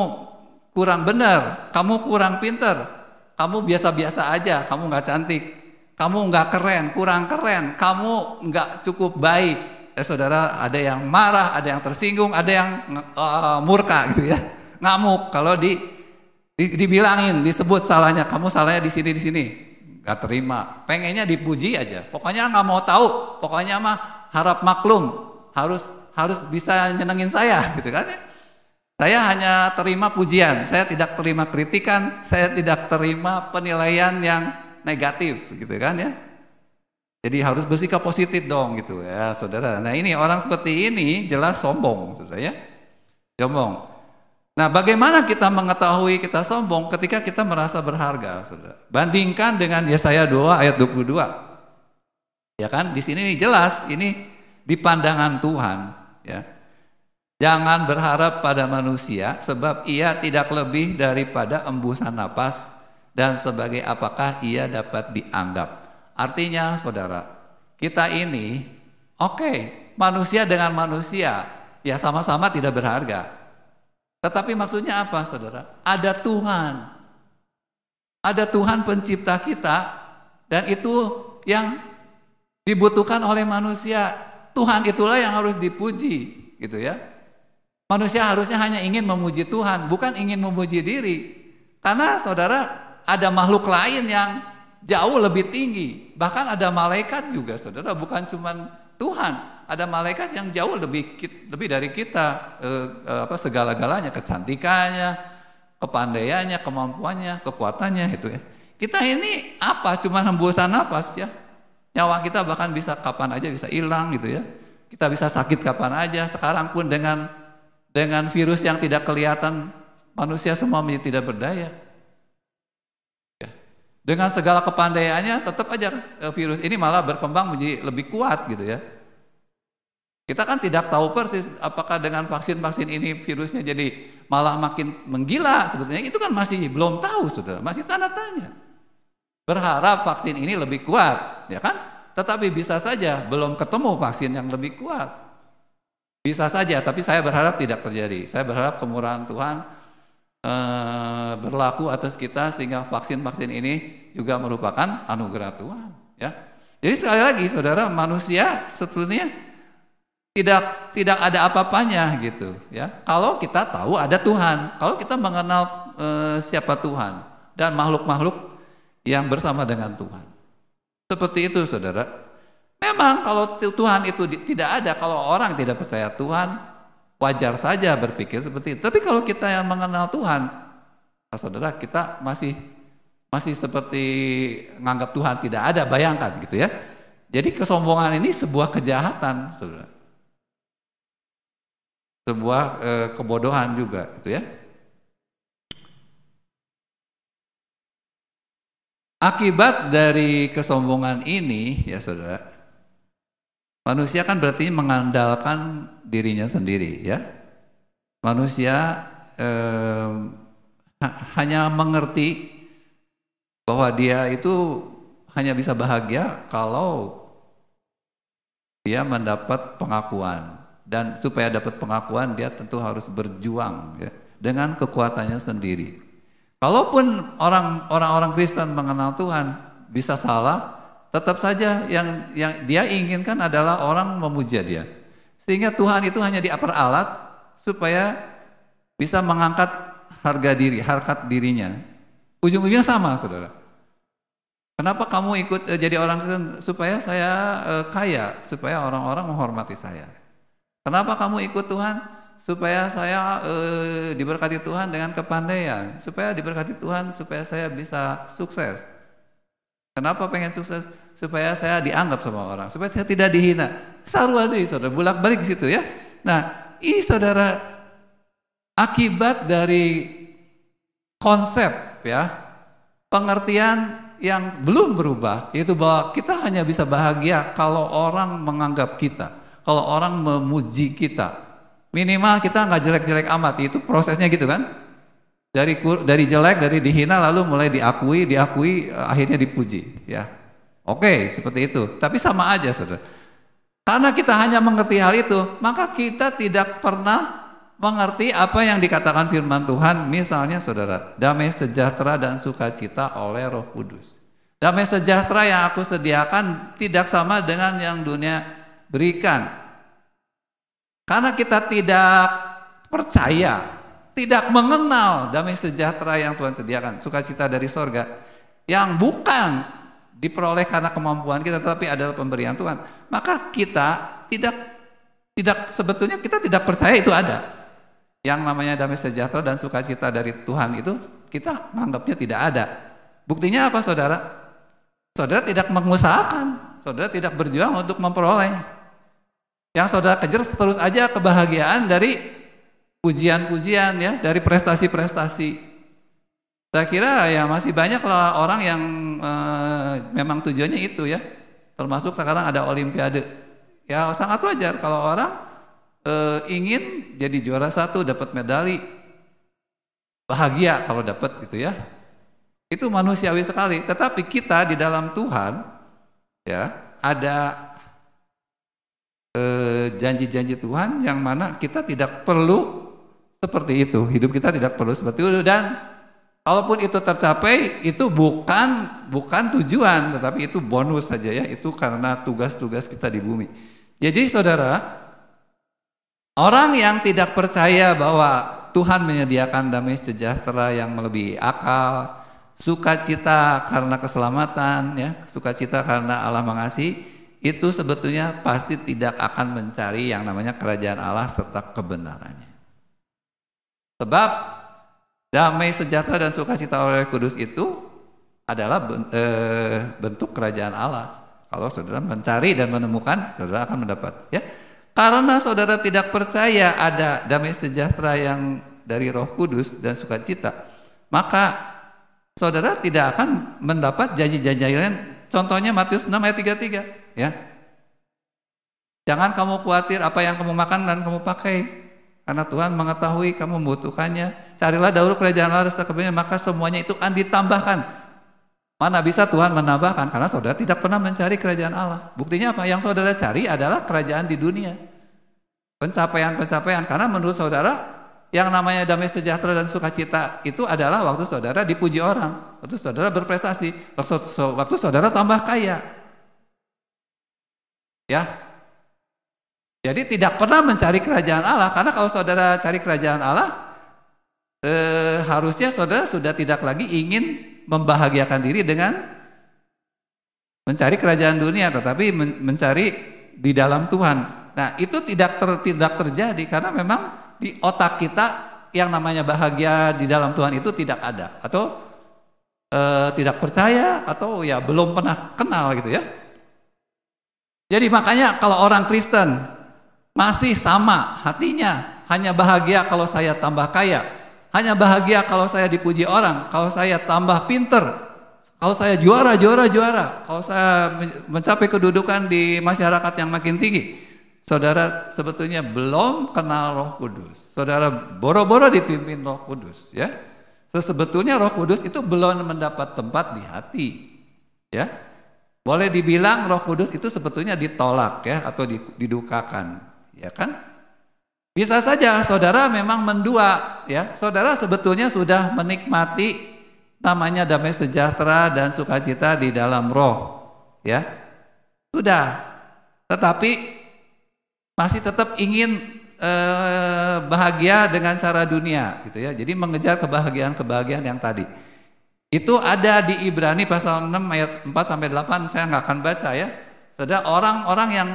D: kurang benar, kamu kurang pinter, kamu biasa-biasa aja, kamu nggak cantik, kamu nggak keren, kurang keren, kamu nggak cukup baik. Saudara ada yang marah, ada yang tersinggung, ada yang murka gitu ya, ngamuk kalau dibilangin, disebut salahnya, kamu salahnya di sini. Gak terima, pengennya dipuji aja, pokoknya nggak mau tahu, pokoknya mah harap maklum, harus bisa nyenengin saya, gitu kan ya. Saya hanya terima pujian, saya tidak terima kritikan, saya tidak terima penilaian yang negatif, gitu kan ya. Jadi harus bersikap positif dong, gitu ya, saudara. Nah ini orang seperti ini jelas sombong, saudara ya, sombong. Nah, bagaimana kita mengetahui kita sombong ketika kita merasa berharga, saudara? Bandingkan dengan Yesaya 2 ayat 22. Ya kan? Di sini jelas ini di pandangan Tuhan, ya. Jangan berharap pada manusia sebab ia tidak lebih daripada embusan napas dan sebagai apakah ia dapat dianggap. Artinya, saudara, kita ini manusia dengan manusia ya sama-sama tidak berharga. Tetapi maksudnya apa, saudara? Ada Tuhan pencipta kita, dan itu yang dibutuhkan oleh manusia. Tuhan itulah yang harus dipuji, gitu ya. Manusia harusnya hanya ingin memuji Tuhan, bukan ingin memuji diri. Karena saudara ada makhluk lain yang jauh lebih tinggi, bahkan ada malaikat juga, saudara, bukan cuma Tuhan. Ada malaikat yang jauh lebih dari kita, segala-galanya, kecantikannya, kepandaiannya, kemampuannya, kekuatannya itu ya. Kita ini apa? Cuma hembusan napas ya. Nyawa kita bahkan bisa kapan aja bisa hilang gitu ya. Kita bisa sakit kapan aja. Sekarang pun dengan virus yang tidak kelihatan, manusia semua menjadi tidak berdaya. Ya. Dengan segala kepandaiannya tetap aja virus ini malah berkembang menjadi lebih kuat gitu ya. Kita kan tidak tahu persis apakah dengan vaksin-vaksin ini virusnya jadi malah makin menggila sebetulnya. Itu kan masih belum tahu, saudara, masih tanda tanya. Berharap vaksin ini lebih kuat, ya kan? Tetapi bisa saja belum ketemu vaksin yang lebih kuat. Bisa saja, tapi saya berharap tidak terjadi. Saya berharap kemurahan Tuhan berlaku atas kita sehingga vaksin-vaksin ini juga merupakan anugerah Tuhan, ya. Jadi sekali lagi, saudara, manusia sebetulnya tidak ada apa-apanya gitu ya. Kalau kita tahu ada Tuhan, kalau kita mengenal siapa Tuhan dan makhluk-makhluk yang bersama dengan Tuhan. Seperti itu, saudara. Memang kalau Tuhan itu tidak ada, kalau orang tidak percaya Tuhan, wajar saja berpikir seperti itu. Tapi kalau kita yang mengenal Tuhan, saudara, kita masih seperti menganggap Tuhan tidak ada, bayangkan gitu ya. Jadi kesombongan ini sebuah kejahatan, saudara. Sebuah kebodohan juga gitu ya. Akibat dari kesombongan ini ya, saudara, Manusia kan berarti mengandalkan dirinya sendiri, ya. Manusia hanya mengerti bahwa dia itu hanya bisa bahagia kalau dia mendapat pengakuan, dan supaya dapat pengakuan dia tentu harus berjuang, ya, dengan kekuatannya sendiri. Kalaupun orang-orang Kristen mengenal Tuhan bisa salah, tetap saja yang dia inginkan adalah orang memuja dia, sehingga Tuhan itu hanya diperalat supaya bisa mengangkat harkat dirinya. Ujung-ujungnya sama, saudara. Kenapa kamu ikut jadi orang Kristen? Supaya saya kaya, supaya orang-orang menghormati saya. Kenapa kamu ikut Tuhan? Supaya saya diberkati Tuhan dengan kepandaian, supaya diberkati Tuhan, supaya saya bisa sukses. Kenapa pengen sukses? Supaya saya dianggap sama orang, supaya saya tidak dihina. Sarwadi, saudara, bolak-balik di situ, ya. Nah, ini saudara, akibat dari konsep, ya, pengertian yang belum berubah, yaitu bahwa kita hanya bisa bahagia kalau orang menganggap kita, kalau orang memuji kita. Minimal kita nggak jelek-jelek amat, itu prosesnya gitu kan? Dari jelek, dari dihina, lalu mulai diakui, akhirnya dipuji, ya. Oke, seperti itu. Tapi sama aja, saudara. Karena kita hanya mengerti hal itu, maka kita tidak pernah mengerti apa yang dikatakan firman Tuhan. Misalnya, saudara, damai sejahtera dan sukacita oleh Roh Kudus. Damai sejahtera yang aku sediakan tidak sama dengan yang dunia berikan. Karena kita tidak percaya, tidak mengenal damai sejahtera yang Tuhan sediakan, sukacita dari sorga, yang bukan diperoleh karena kemampuan kita, tetapi adalah pemberian Tuhan. Maka kita sebetulnya kita tidak percaya itu ada. Yang namanya damai sejahtera dan sukacita dari Tuhan itu kita menganggapnya tidak ada. Buktinya apa, saudara? Saudara tidak mengusahakan, saudara tidak berjuang untuk memperoleh. Yang saudara kejar terus aja kebahagiaan dari pujian-pujian, ya, dari prestasi-prestasi. Saya kira ya masih banyak lah orang yang memang tujuannya itu, ya. Termasuk sekarang ada olimpiade. Ya sangat wajar kalau orang ingin jadi juara satu, dapat medali, bahagia kalau dapat gitu, ya. Itu manusiawi sekali. Tetapi kita di dalam Tuhan, ya, ada janji-janji Tuhan yang mana kita tidak perlu seperti itu. Hidup kita tidak perlu seperti itu, dan kalaupun itu tercapai, itu bukan tujuan, tetapi itu bonus saja, ya. Itu karena tugas-tugas kita di bumi. Ya, jadi saudara, orang yang tidak percaya bahwa Tuhan menyediakan damai sejahtera yang melebihi akal, sukacita karena keselamatan, ya, sukacita karena Allah mengasihi, itu sebetulnya pasti tidak akan mencari yang namanya kerajaan Allah serta kebenarannya. Sebab damai sejahtera dan sukacita oleh Kudus itu adalah bentuk kerajaan Allah. Kalau saudara mencari dan menemukan, saudara akan mendapat, ya. Karena saudara tidak percaya ada damai sejahtera yang dari Roh Kudus dan sukacita, maka saudara tidak akan mendapat janji-janji lain. Contohnya Matius 6 ayat 33, ya. Jangan kamu khawatir apa yang kamu makan dan kamu pakai, karena Tuhan mengetahui kamu membutuhkannya. Carilah dahulu kerajaan Allah serta kebenaran, maka semuanya itu akan ditambahkan. Mana bisa Tuhan menambahkan? Karena saudara tidak pernah mencari kerajaan Allah. Buktinya apa? Yang saudara cari adalah kerajaan di dunia. Pencapaian-pencapaian. Karena menurut saudara, yang namanya damai sejahtera dan sukacita itu adalah waktu saudara dipuji orang, waktu saudara berprestasi, waktu saudara tambah kaya. Ya. Jadi tidak pernah mencari kerajaan Allah, karena kalau saudara cari kerajaan Allah, harusnya saudara sudah tidak lagi ingin membahagiakan diri dengan mencari kerajaan dunia, tetapi mencari di dalam Tuhan. Nah, itu tidak terjadi karena memang di otak kita yang namanya bahagia di dalam Tuhan itu tidak ada, atau tidak percaya, atau ya belum pernah kenal gitu, ya. Jadi makanya kalau orang Kristen masih sama hatinya, hanya bahagia kalau saya tambah kaya, hanya bahagia kalau saya dipuji orang, kalau saya tambah pinter. Kalau saya juara, kalau saya mencapai kedudukan di masyarakat yang makin tinggi, saudara sebetulnya belum kenal Roh Kudus. Saudara boro-boro dipimpin Roh Kudus, ya. Sebetulnya Roh Kudus itu belum mendapat tempat di hati, ya. Boleh dibilang Roh Kudus itu sebetulnya ditolak, ya, atau didukakan, ya kan? Bisa saja saudara memang mendua, ya. Saudara sebetulnya sudah menikmati namanya damai sejahtera dan sukacita di dalam roh, ya. Sudah. Tetapi masih tetap ingin bahagia dengan cara dunia, gitu ya. Jadi mengejar kebahagiaan yang tadi. Itu ada di Ibrani pasal 6 ayat 4 sampai 8, saya nggak akan baca, ya. Saudara, orang-orang yang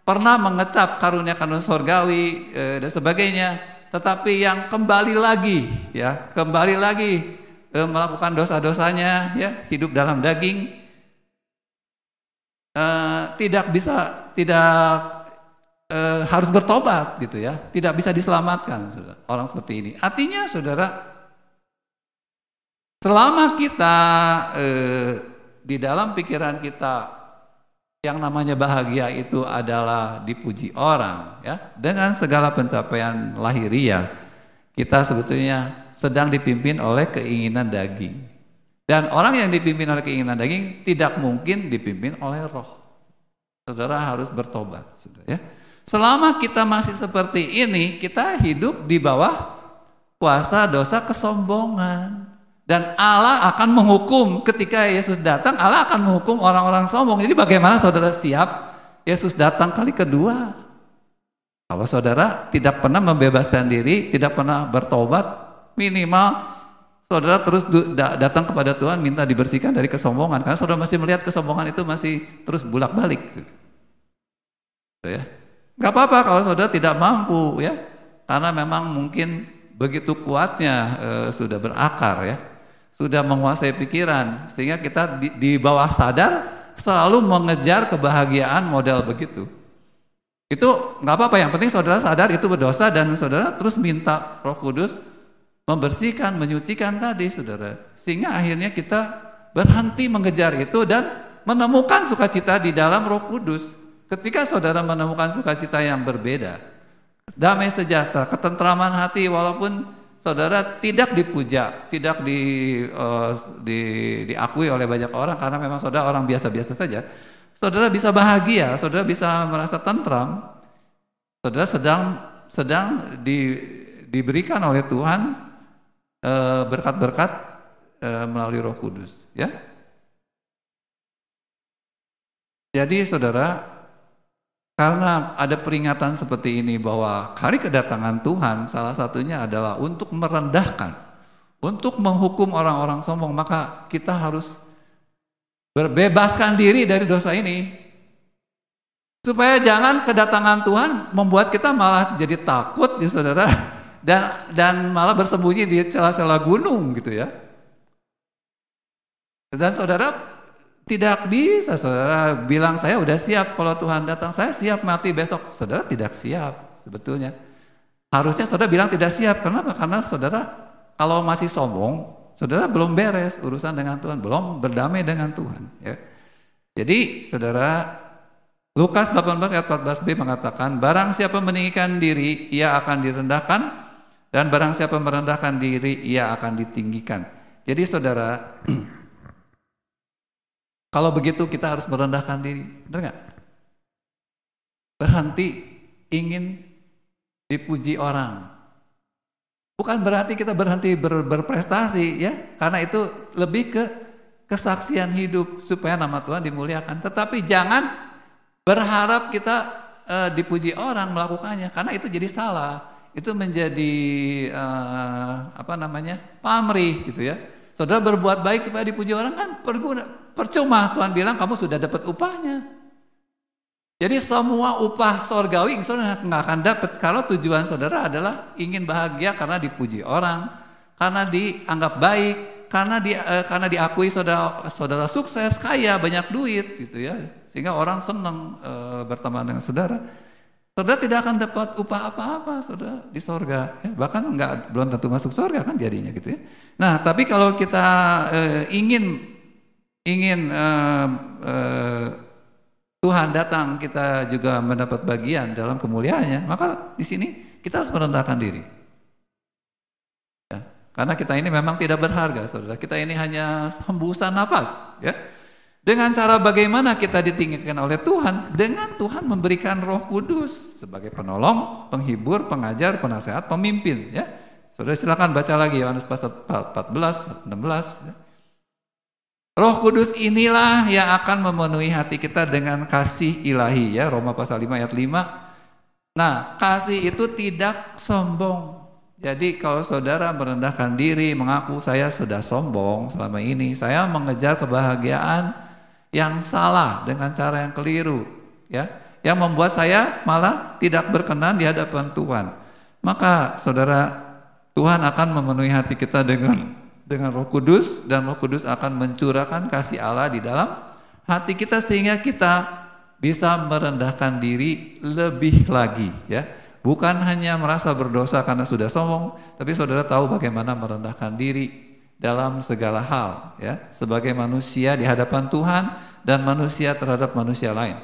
D: pernah mengecap karunia-karunia sorgawi dan sebagainya, tetapi yang kembali lagi, ya, melakukan dosa-dosanya, ya, hidup dalam daging, harus bertobat, gitu ya, tidak bisa diselamatkan, saudara. Orang seperti ini. Artinya, saudara, selama kita di dalam pikiran kita yang namanya bahagia itu adalah dipuji orang, ya, dengan segala pencapaian lahiriah, kita sebetulnya sedang dipimpin oleh keinginan daging. Dan orang yang dipimpin oleh keinginan daging tidak mungkin dipimpin oleh roh. Saudara harus bertobat, saudara, ya. Selama kita masih seperti ini, kita hidup di bawah kuasa dosa kesombongan. Dan Allah akan menghukum ketika Yesus datang, Allah akan menghukum orang-orang sombong. Jadi bagaimana saudara siap Yesus datang kali kedua? Kalau saudara tidak pernah membebaskan diri, tidak pernah bertobat, minimal saudara terus datang kepada Tuhan minta dibersihkan dari kesombongan. Karena saudara masih melihat kesombongan itu masih terus bolak-balik, gitu. Ya. Gak apa-apa kalau saudara tidak mampu, ya, karena memang mungkin begitu kuatnya sudah berakar, ya, sudah menguasai pikiran, sehingga kita di bawah sadar selalu mengejar kebahagiaan model begitu. Itu gak apa-apa, yang penting saudara sadar itu berdosa dan saudara terus minta Roh Kudus membersihkan, menyucikan tadi, saudara, sehingga akhirnya kita berhenti mengejar itu dan menemukan sukacita di dalam Roh Kudus. Ketika saudara menemukan sukacita yang berbeda, damai sejahtera, ketentraman hati, walaupun saudara tidak dipuja, tidak diakui oleh banyak orang karena memang saudara orang biasa-biasa saja, saudara bisa bahagia, saudara bisa merasa tentram, saudara sedang diberikan oleh Tuhan berkat-berkat melalui Roh Kudus, ya. Jadi saudara, karena ada peringatan seperti ini bahwa hari kedatangan Tuhan salah satunya adalah untuk merendahkan, untuk menghukum orang-orang sombong, maka kita harus berbebaskan diri dari dosa ini. Supaya jangan kedatangan Tuhan membuat kita malah jadi takut, ya saudara, dan malah bersembunyi di celah-celah gunung, gitu ya. Dan saudara tidak bisa saudara bilang saya udah siap kalau Tuhan datang, saya siap mati besok. Saudara tidak siap sebetulnya. Harusnya saudara bilang tidak siap. Kenapa? Karena saudara kalau masih sombong, saudara belum beres urusan dengan Tuhan, belum berdamai dengan Tuhan, ya. Jadi saudara, Lukas 18 ayat 14b mengatakan, barang siapa meninggikan diri, ia akan direndahkan, dan barang siapa merendahkan diri, ia akan ditinggikan. Jadi saudara, kalau begitu kita harus merendahkan diri, benar nggak? Berhenti ingin dipuji orang. Bukan berarti kita berhenti berprestasi, ya, karena itu lebih ke kesaksian hidup supaya nama Tuhan dimuliakan. Tetapi jangan berharap kita dipuji orang melakukannya, karena itu jadi salah. Itu menjadi pamrih, gitu ya. Saudara berbuat baik supaya dipuji orang kan percuma. Tuhan bilang kamu sudah dapat upahnya. Jadi semua upah sorgawi saudara nggak akan dapat kalau tujuan saudara adalah ingin bahagia karena dipuji orang, karena dianggap baik, karena diakui saudara sukses, kaya, banyak duit, gitu ya, sehingga orang senang berteman dengan saudara. Saudara tidak akan dapat upah apa-apa, saudara, di sorga, ya. Bahkan belum tentu masuk sorga kan jadinya, gitu ya. Nah, tapi kalau kita ingin ingin Tuhan datang, kita juga mendapat bagian dalam kemuliaannya, maka di sini kita harus merendahkan diri. Ya, karena kita ini memang tidak berharga, saudara. Kita ini hanya hembusan napas. Ya. Dengan cara bagaimana kita ditinggikan oleh Tuhan? Dengan Tuhan memberikan Roh Kudus sebagai penolong, penghibur, pengajar, penasehat, pemimpin. Ya, saudara silakan baca lagi Yohanes pasal 14, 16. Ya. Roh Kudus inilah yang akan memenuhi hati kita dengan kasih ilahi. Ya, Roma pasal 5 ayat 5. Nah, kasih itu tidak sombong. Jadi kalau saudara merendahkan diri, mengaku saya sudah sombong selama ini, saya mengejar kebahagiaan yang salah dengan cara yang keliru, ya, yang membuat saya malah tidak berkenan di hadapan Tuhan. Maka saudara, Tuhan akan memenuhi hati kita dengan Roh Kudus, dan Roh Kudus akan mencurahkan kasih Allah di dalam hati kita sehingga kita bisa merendahkan diri lebih lagi, ya. Bukan hanya merasa berdosa karena sudah sombong, tapi saudara tahu bagaimana merendahkan diri dalam segala hal, ya, sebagai manusia di hadapan Tuhan dan manusia terhadap manusia lain.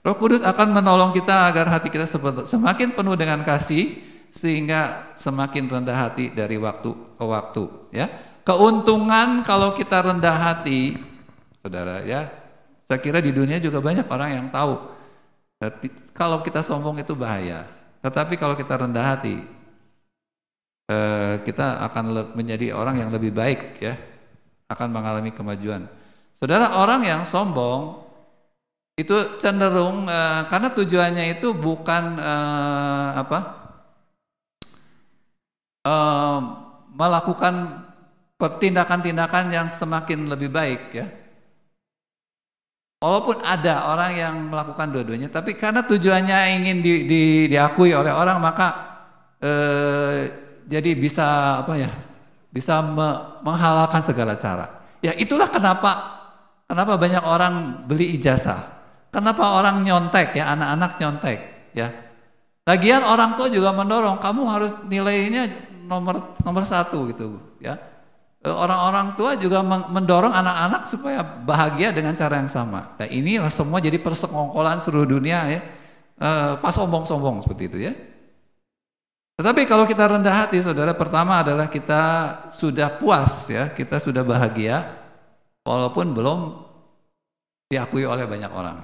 D: Roh Kudus akan menolong kita agar hati kita semakin penuh dengan kasih sehingga semakin rendah hati dari waktu ke waktu, ya. Keuntungan kalau kita rendah hati, saudara, ya, saya kira di dunia juga banyak orang yang tahu kalau kita sombong itu bahaya. Tetapi kalau kita rendah hati, kita akan menjadi orang yang lebih baik, ya, akan mengalami kemajuan. Saudara, orang yang sombong itu cenderung karena tujuannya itu bukan melakukan tindakan-tindakan yang semakin lebih baik, ya. Walaupun ada orang yang melakukan dua-duanya, tapi karena tujuannya ingin diakui oleh orang, maka jadi bisa bisa menghalalkan segala cara. Ya, itulah kenapa banyak orang beli ijazah. Kenapa orang nyontek, ya, anak-anak nyontek, ya. Lagian orang tua juga mendorong kamu harus nilainya nomor 1 gitu, ya. Orang-orang tua juga mendorong anak-anak supaya bahagia dengan cara yang sama. Nah, inilah semua jadi persekongkolan seluruh dunia, ya. Pas sombong-sombong seperti itu, ya. Tetapi kalau kita rendah hati, saudara, pertama adalah kita sudah puas, ya, kita sudah bahagia walaupun belum diakui oleh banyak orang.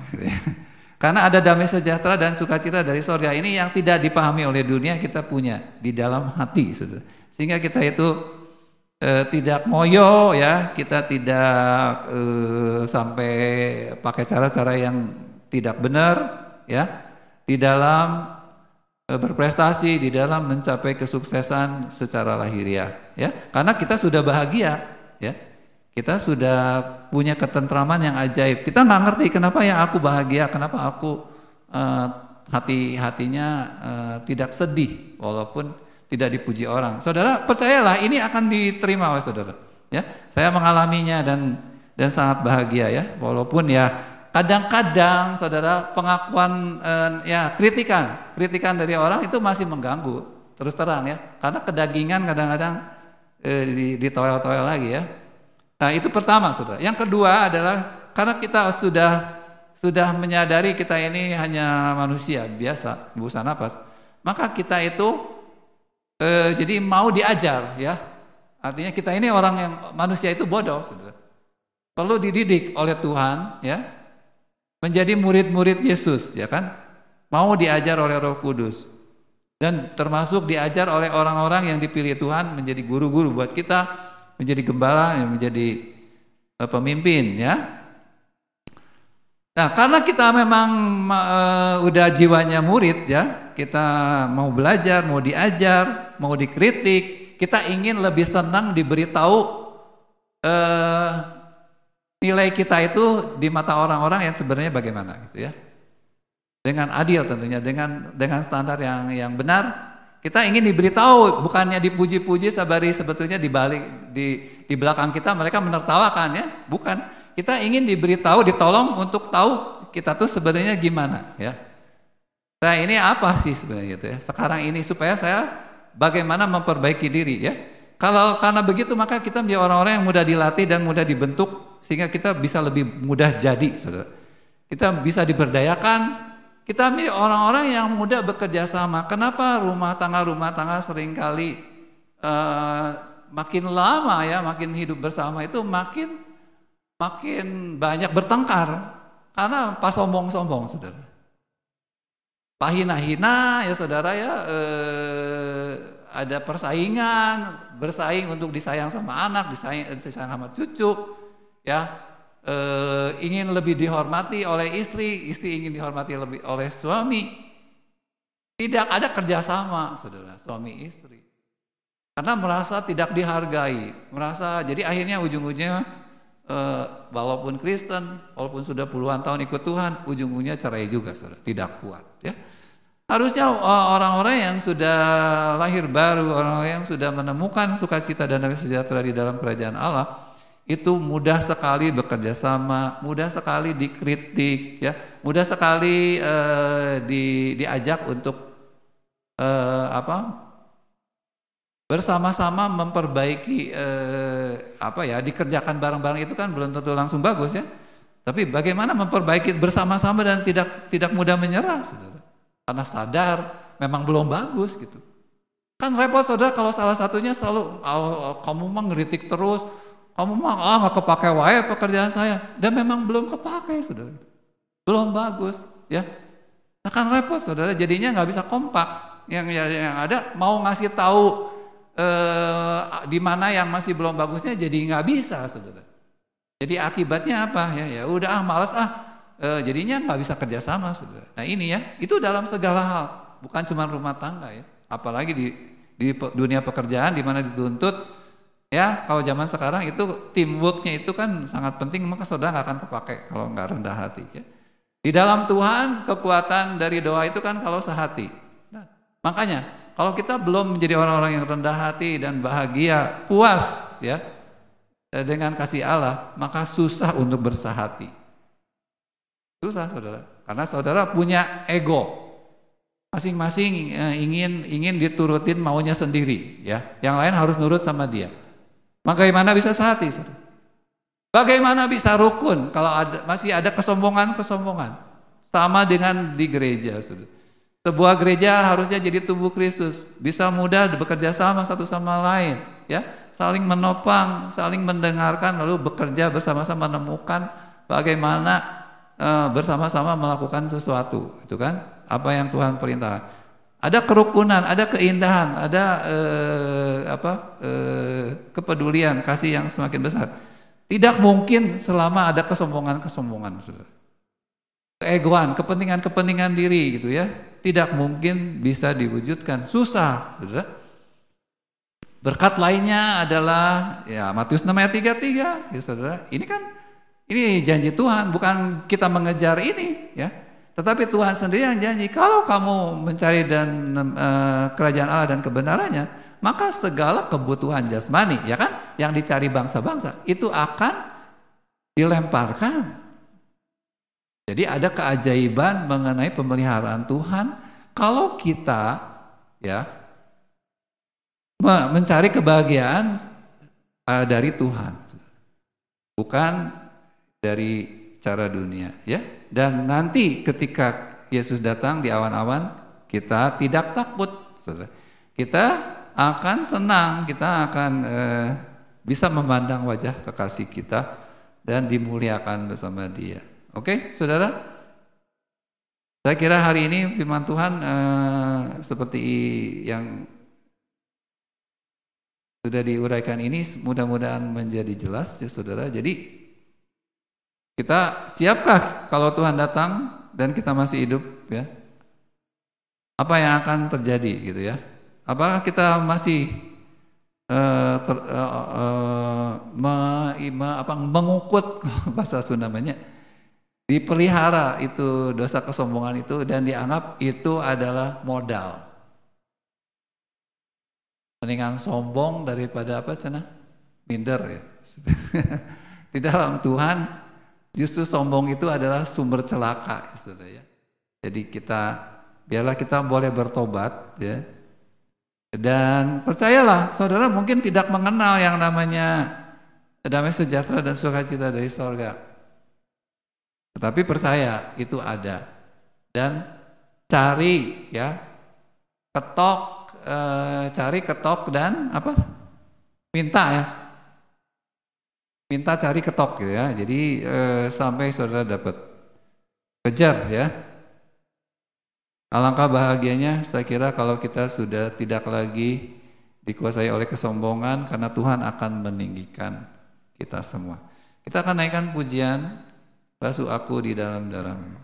D: Karena ada damai sejahtera dan sukacita dari surga ini yang tidak dipahami oleh dunia, kita punya di dalam hati, saudara. Sehingga kita itu tidak ngoyo, ya, kita tidak sampai pakai cara-cara yang tidak benar, ya, di dalam berprestasi, di dalam mencapai kesuksesan secara lahiriah, ya, karena kita sudah bahagia, ya, kita sudah punya ketentraman yang ajaib. Kita nggak ngerti kenapa ya aku bahagia, kenapa aku hatinya tidak sedih walaupun tidak dipuji orang. Saudara, percayalah ini akan diterima oleh saudara. Ya, saya mengalaminya dan sangat bahagia, ya. Walaupun ya kadang-kadang saudara pengakuan ya kritikan dari orang itu masih mengganggu, terus terang, ya. Karena kedagingan kadang-kadang ditoel-toel lagi, ya. Nah, itu pertama, saudara. Yang kedua adalah karena kita sudah menyadari kita ini hanya manusia biasa, hembusan napas, maka kita itu jadi mau diajar, ya. Artinya kita ini orang yang manusia itu bodoh, saudara. Perlu dididik oleh Tuhan, ya, menjadi murid-murid Yesus, ya kan? Mau diajar oleh Roh Kudus. Dan termasuk diajar oleh orang-orang yang dipilih Tuhan menjadi guru-guru buat kita, menjadi gembala, menjadi pemimpin, ya. Nah, karena kita memang udah jiwanya murid, ya, kita mau belajar, mau diajar, mau dikritik, kita ingin lebih senang diberitahu nilai kita itu di mata orang-orang yang sebenarnya bagaimana, gitu, ya. Dengan adil tentunya, dengan standar yang benar. Kita ingin diberitahu, bukannya dipuji-puji, sabari sebetulnya di belakang kita mereka menertawakan, ya, bukan. Kita ingin diberitahu, ditolong untuk tahu kita tuh sebenarnya gimana, ya. Saya ini apa sih sebenarnya, gitu, ya. Sekarang ini supaya saya bagaimana memperbaiki diri, ya. Kalau karena begitu maka kita menjadi orang-orang yang mudah dilatih dan mudah dibentuk sehingga kita bisa lebih mudah jadi, saudara. Kita bisa diberdayakan. Kita milih orang-orang yang mudah bekerja sama. Kenapa rumah tangga seringkali makin lama ya, makin hidup bersama itu makin banyak bertengkar karena pas sombong-sombong, saudara. Pahina-hina ya saudara ya, ada persaingan, bersaing untuk disayang sama anak, disayang sama cucu, ya, ingin lebih dihormati oleh istri ingin dihormati lebih oleh suami. Tidak ada kerjasama, saudara, suami istri, karena merasa tidak dihargai, jadi akhirnya ujung-ujungnya walaupun Kristen, walaupun sudah puluhan tahun ikut Tuhan, ujung-ujungnya cerai juga, saudara, tidak kuat, ya. Harusnya orang-orang yang sudah lahir baru, orang-orang yang sudah menemukan sukacita dan damai sejahtera di dalam kerajaan Allah, itu mudah sekali bekerja sama, mudah sekali dikritik, ya, mudah sekali diajak untuk bersama-sama memperbaiki, dikerjakan bareng-bareng. Itu kan belum tentu langsung bagus, ya. Tapi bagaimana memperbaiki bersama-sama dan tidak mudah menyerah, saudara. Karena sadar memang belum bagus gitu. Kan repot, saudara, kalau salah satunya selalu kamu mah ngeritik terus, kamu mah nggak kepake wae pekerjaan saya, dan memang belum kepake, saudara. Belum bagus, ya. Nah kan repot, saudara, jadinya nggak bisa kompak. Yang ada mau ngasih tahu di mana yang masih belum bagusnya, jadi nggak bisa, saudara. Jadi akibatnya apa? Ya udah malas jadinya nggak bisa kerjasama, saudara. Nah ini ya, itu dalam segala hal, bukan cuma rumah tangga ya, apalagi di dunia pekerjaan di mana dituntut, ya, kalau zaman sekarang itu teamworknya itu kan sangat penting, maka saudara nggak akan kepake kalau nggak rendah hati, ya. Di dalam Tuhan kekuatan dari doa itu kan kalau sehati. Nah, makanya kalau kita belum menjadi orang-orang yang rendah hati dan bahagia, puas, ya, dengan kasih Allah, maka susah untuk bersahati. Susah, saudara, karena saudara punya ego, masing-masing ingin diturutin maunya sendiri, ya. Yang lain harus nurut sama dia. Bagaimana bisa sehati, saudara? Bagaimana bisa rukun kalau masih ada kesombongan? Sama dengan di gereja, saudara. Sebuah gereja harusnya jadi tubuh Kristus, bisa mudah bekerja sama satu sama lain, ya, saling menopang, saling mendengarkan, lalu bekerja bersama-sama menemukan bagaimana bersama-sama melakukan sesuatu, itu kan apa yang Tuhan perintah. Ada kerukunan, ada keindahan, ada kepedulian, kasih yang semakin besar. Tidak mungkin selama ada kesombongan, saudara. Keegoan, kepentingan diri gitu ya, tidak mungkin bisa diwujudkan, susah, saudara. Berkat lainnya adalah ya Matius 6 ayat 33, ya saudara. Ini janji Tuhan, bukan kita mengejar ini, ya. Tetapi Tuhan sendiri yang janji, kalau kamu mencari kerajaan Allah dan kebenarannya, maka segala kebutuhan jasmani, ya kan, yang dicari bangsa-bangsa itu akan dilemparkan. Jadi ada keajaiban mengenai pemeliharaan Tuhan kalau kita, ya, mencari kebahagiaan dari Tuhan, bukan dari cara dunia, ya. Dan nanti ketika Yesus datang di awan-awan, kita tidak takut, saudara. Kita akan senang, kita akan bisa memandang wajah kekasih kita dan dimuliakan bersama Dia. Oke, saudara. Saya kira hari ini firman Tuhan seperti yang sudah diuraikan ini mudah-mudahan menjadi jelas, ya saudara. Jadi kita siapkah kalau Tuhan datang dan kita masih hidup, ya? Apa yang akan terjadi gitu ya? Apakah kita masih mengukut bahasa Sunda namanya, dipelihara itu dosa kesombongan itu dan dianggap itu adalah modal. Mendingan sombong daripada apa cenah? Minder, ya. Di dalam Tuhan justru sombong itu adalah sumber celaka, ya, saudara, ya. Jadi biarlah kita boleh bertobat, ya. Dan percayalah, saudara mungkin tidak mengenal yang namanya damai sejahtera dan sukacita dari sorga. Tetapi percaya itu ada. Dan cari ya, ketok dan apa? Minta ya. Minta, cari, ketok gitu ya. Jadi sampai saudara dapat. Kejar ya. Alangkah bahagianya saya kira kalau kita sudah tidak lagi dikuasai oleh kesombongan, karena Tuhan akan meninggikan kita semua. Kita akan naikkan pujian basuh aku di dalam darah-Mu.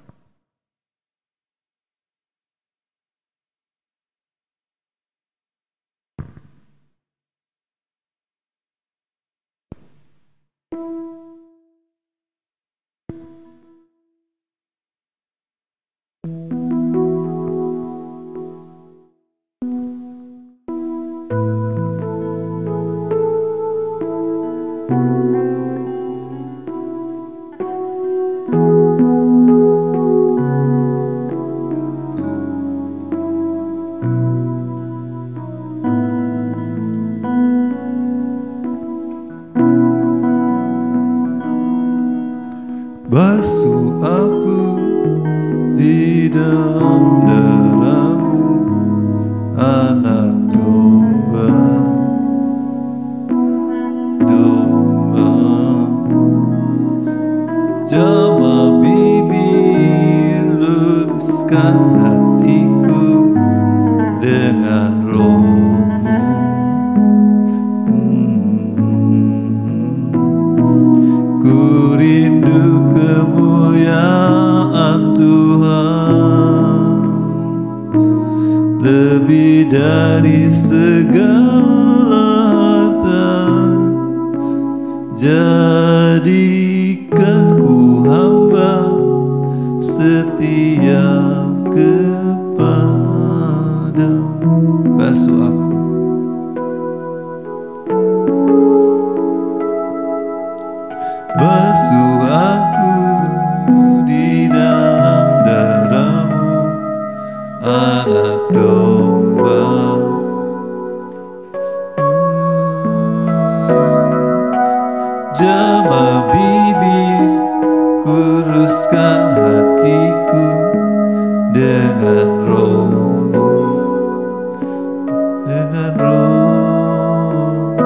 E: Basuh aku di dalam darah-Mu, anak domba, jamah bibir, luruskan hatiku dengan Roh-Mu. Ku rindu kemuliaan Tuhan lebih dari segala harta. Jadikan ku hamba setia kepada-Mu. Basuh aku. Basuh aku di dalam darah-Mu, anak domba. Jamah bibir, kuruskan hatiku dengan Roh-Mu, dengan Roh.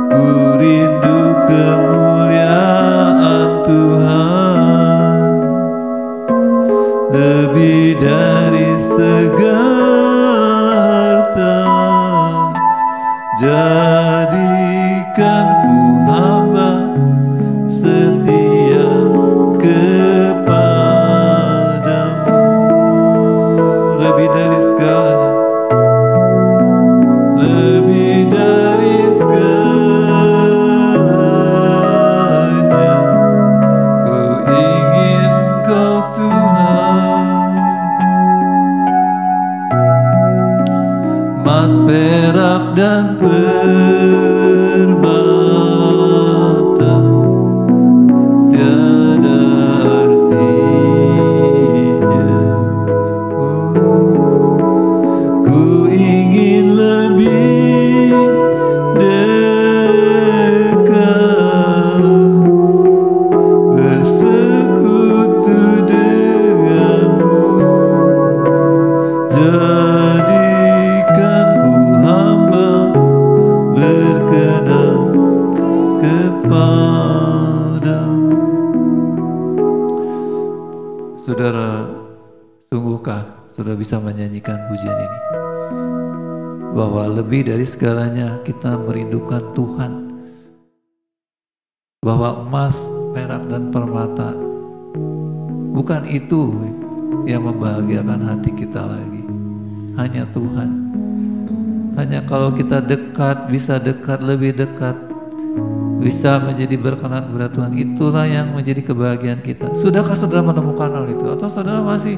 E: Ku rindu kemuliaan Tuhan lebih dari segala harta. Jadikan ku hamba setia kepada-Mu lebih dari segalanya, lebih dari segalanya. Ku ingin Kau Tuhan, emas, perak dan permata tiada artinya. Ku ingin lebih dekat, bersekutu dengan-Mu. Jadikan ku hamba berkenan kepada-Mu. Saudara, sungguhkah saudara bisa menyanyikan pujian ini? Bahwa lebih dari segalanya kita merindukan Tuhan. Bahwa emas, perak dan permata bukan itu yang membahagiakan hati kita lagi. Hanya Tuhan. Hanya kalau kita dekat, bisa dekat, lebih dekat, bisa menjadi berkenan kepada Tuhan, itulah yang menjadi kebahagiaan kita. Sudahkah saudara menemukan hal itu? Atau saudara masih,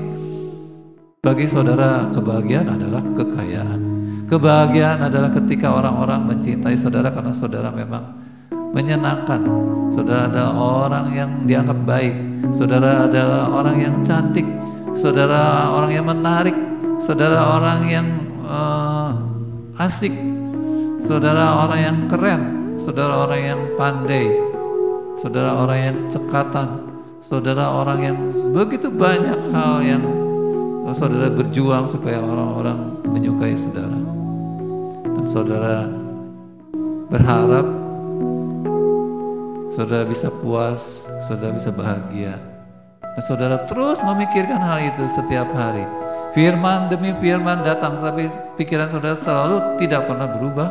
E: bagi saudara kebahagiaan adalah kekayaan. Kebahagiaan adalah ketika orang-orang mencintai saudara karena saudara memang menyenangkan. Saudara adalah orang yang dianggap baik. Saudara adalah orang yang cantik. Saudara orang yang menarik. Saudara orang yang asik. Saudara orang yang keren. saudara orang yang pandai, saudara orang yang cekatan, saudara orang yang begitu banyak hal yang saudara berjuang supaya orang-orang menyukai saudara. Dan saudara berharap saudara bisa puas, saudara bisa bahagia. Dan saudara terus memikirkan hal itu setiap hari. Firman demi firman datang, tapi pikiran saudara selalu tidak pernah berubah.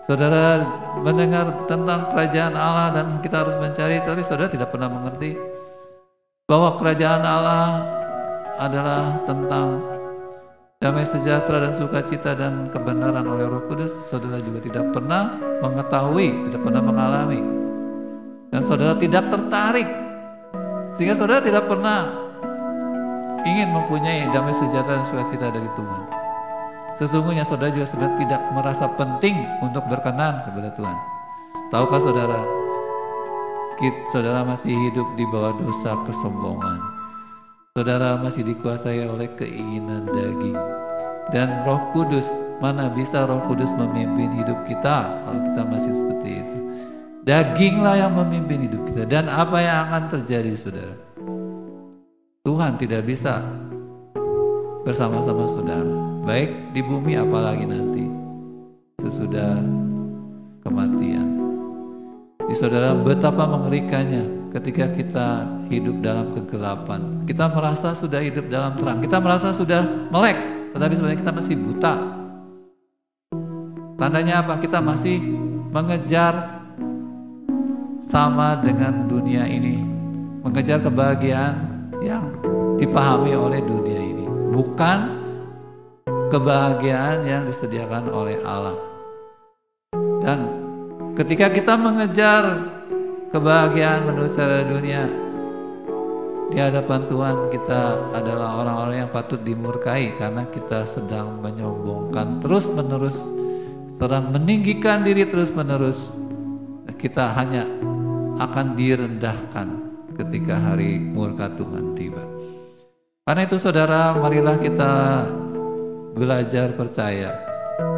E: Saudara mendengar tentang kerajaan Allah dan kita harus mencari, tapi saudara tidak pernah mengerti bahwa kerajaan Allah adalah tentang damai sejahtera dan sukacita dan kebenaran oleh Roh Kudus. Saudara juga tidak pernah mengetahui, tidak pernah mengalami, dan saudara tidak tertarik, sehingga saudara tidak pernah ingin mempunyai damai sejahtera dan sukacita dari Tuhan. Sesungguhnya saudara juga sebenarnya tidak merasa penting untuk berkenan kepada Tuhan. Tahukah saudara, saudara masih hidup di bawah dosa kesombongan. Saudara masih dikuasai oleh keinginan daging. Dan Roh Kudus, mana bisa Roh Kudus memimpin hidup kita kalau kita masih seperti itu? Daginglah yang memimpin hidup kita. Dan apa yang akan terjadi, saudara? Tuhan tidak bisa bersama-sama saudara, baik di bumi apalagi nanti sesudah kematian. Di saudara, betapa mengerikannya ketika kita hidup dalam kegelapan. Kita merasa sudah hidup dalam terang, kita merasa sudah melek, tetapi sebenarnya kita masih buta. Tandanya apa? Kita masih mengejar sama dengan dunia ini, mengejar kebahagiaan yang dipahami oleh dunia ini, bukan kebahagiaan yang disediakan oleh Allah. Dan ketika kita mengejar kebahagiaan menurut cara dunia, di hadapan Tuhan kita adalah orang-orang yang patut dimurkai karena kita sedang menyombongkan terus-menerus, sedang meninggikan diri terus-menerus. Kita hanya akan direndahkan ketika hari murka Tuhan tiba. Karena itu saudara, marilah kita belajar percaya.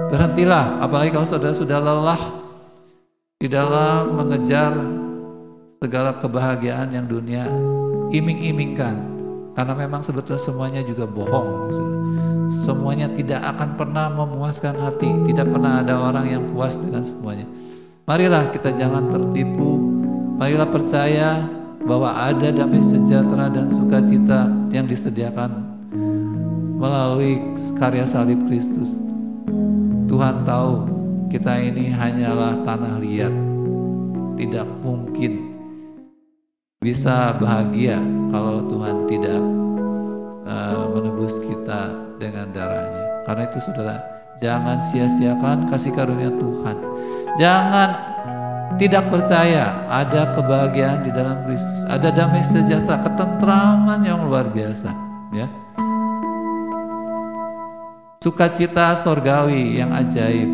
E: Berhentilah, apalagi kalau saudara sudah lelah di dalam mengejar segala kebahagiaan yang dunia iming-imingkan. Karena memang sebetulnya semuanya juga bohong. Semuanya tidak akan pernah memuaskan hati. Tidak pernah ada orang yang puas dengan semuanya. Marilah kita jangan tertipu. Marilah percaya bahwa ada damai sejahtera dan sukacita yang disediakan melalui karya salib Kristus. Tuhan tahu kita ini hanyalah tanah liat, tidak mungkin bisa bahagia kalau Tuhan tidak menebus kita dengan darahnya. Karena itu saudara, jangan sia-siakan kasih karunia Tuhan. Jangan tidak percaya ada kebahagiaan di dalam Kristus, ada damai sejahtera, ketentraman yang luar biasa, ya. Sukacita sorgawi yang ajaib.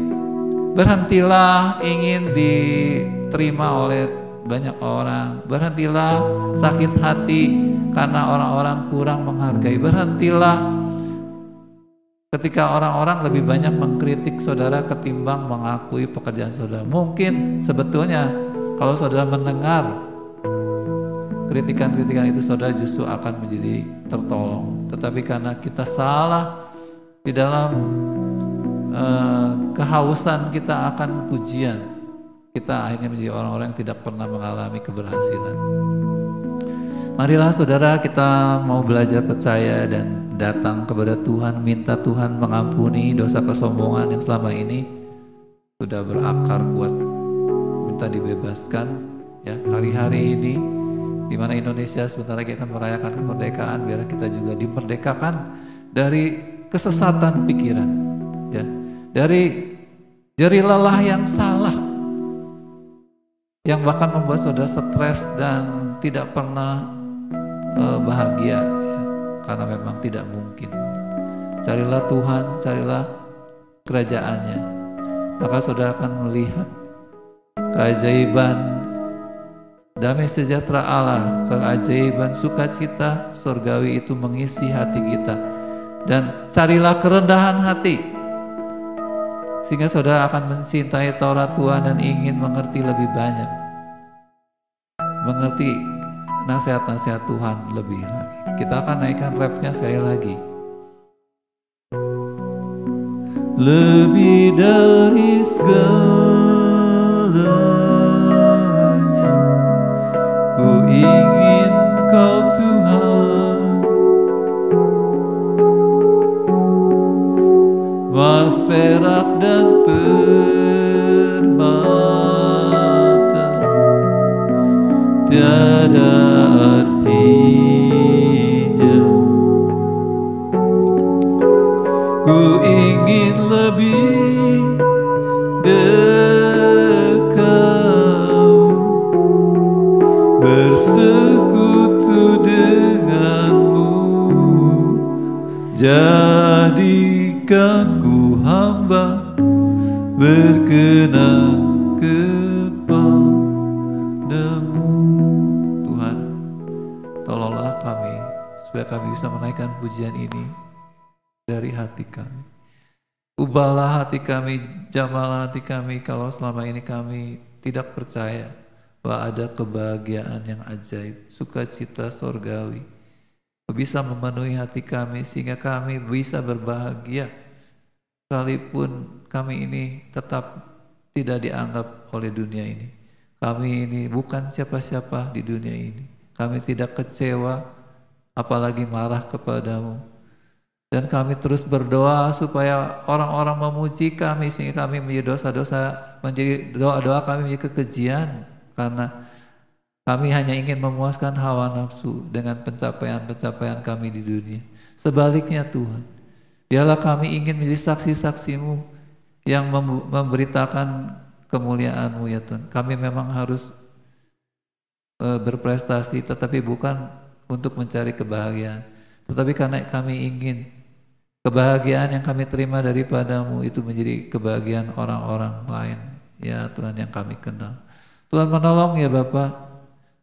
E: Berhentilah ingin diterima oleh banyak orang. Berhentilah sakit hati karena orang-orang kurang menghargai. Berhentilah ketika orang-orang lebih banyak mengkritik saudara ketimbang mengakui pekerjaan saudara. Mungkin sebetulnya kalau saudara mendengar kritikan-kritikan itu, saudara justru akan menjadi tertolong. Tetapi karena kita salah di dalam kehausan kita akan pujian, kita akhirnya menjadi orang-orang yang tidak pernah mengalami keberhasilan. Marilah saudara, kita mau belajar percaya dan datang kepada Tuhan, minta Tuhan mengampuni dosa kesombongan yang selama ini sudah berakar kuat, minta dibebaskan, ya. Hari-hari ini di mana Indonesia sebentar lagi akan merayakan kemerdekaan, biar kita juga dimerdekakan dari kesesatan pikiran, ya, dari jerih lelah yang salah, yang bahkan membuat saudara stres dan tidak pernah bahagia, ya, karena memang tidak mungkin. Carilah Tuhan, carilah kerajaannya, maka saudara akan melihat keajaiban damai sejahtera Allah, keajaiban sukacita surgawi itu mengisi hati kita. Dan carilah kerendahan hati, sehingga saudara akan mencintai Taurat Tuhan dan ingin mengerti lebih banyak, mengerti nasihat-nasihat Tuhan lebih lagi. Kita akan naikkan rapnya sekali lagi. Lebih dari segalanya, ku ingin Kau Tuhan, emas, perak dan permata tiada artinya. Ku ingin lebih dekat, bersekutu denganmu, jadikan ku hamba berkenan kepadamu. Tuhan, tolonglah kami supaya kami bisa menaikkan pujian ini dari hati kami. Ubahlah hati kami, jamalah hati kami kalau selama ini kami tidak percaya bahwa ada kebahagiaan yang ajaib, sukacita sorgawi bisa memenuhi hati kami sehingga kami bisa berbahagia sekalipun kami ini tetap tidak dianggap oleh dunia ini. Kami ini bukan siapa-siapa di dunia ini. Kami tidak kecewa apalagi marah kepadamu. Dan kami terus berdoa supaya orang-orang memuji kami sehingga kami menjadi dosa-dosa, menjadi doa-doa kami menjadi kekejian karena kami hanya ingin memuaskan hawa nafsu dengan pencapaian-pencapaian kami di dunia. Sebaliknya Tuhan, biarlah kami ingin menjadi saksi-saksi-Mu yang memberitakan kemuliaan-Mu ya Tuhan. Kami memang harus berprestasi tetapi bukan untuk mencari kebahagiaan, tetapi karena kami ingin kebahagiaan yang kami terima daripada-Mu itu menjadi kebahagiaan orang-orang lain ya Tuhan yang kami kenal. Tuhan menolong ya Bapa,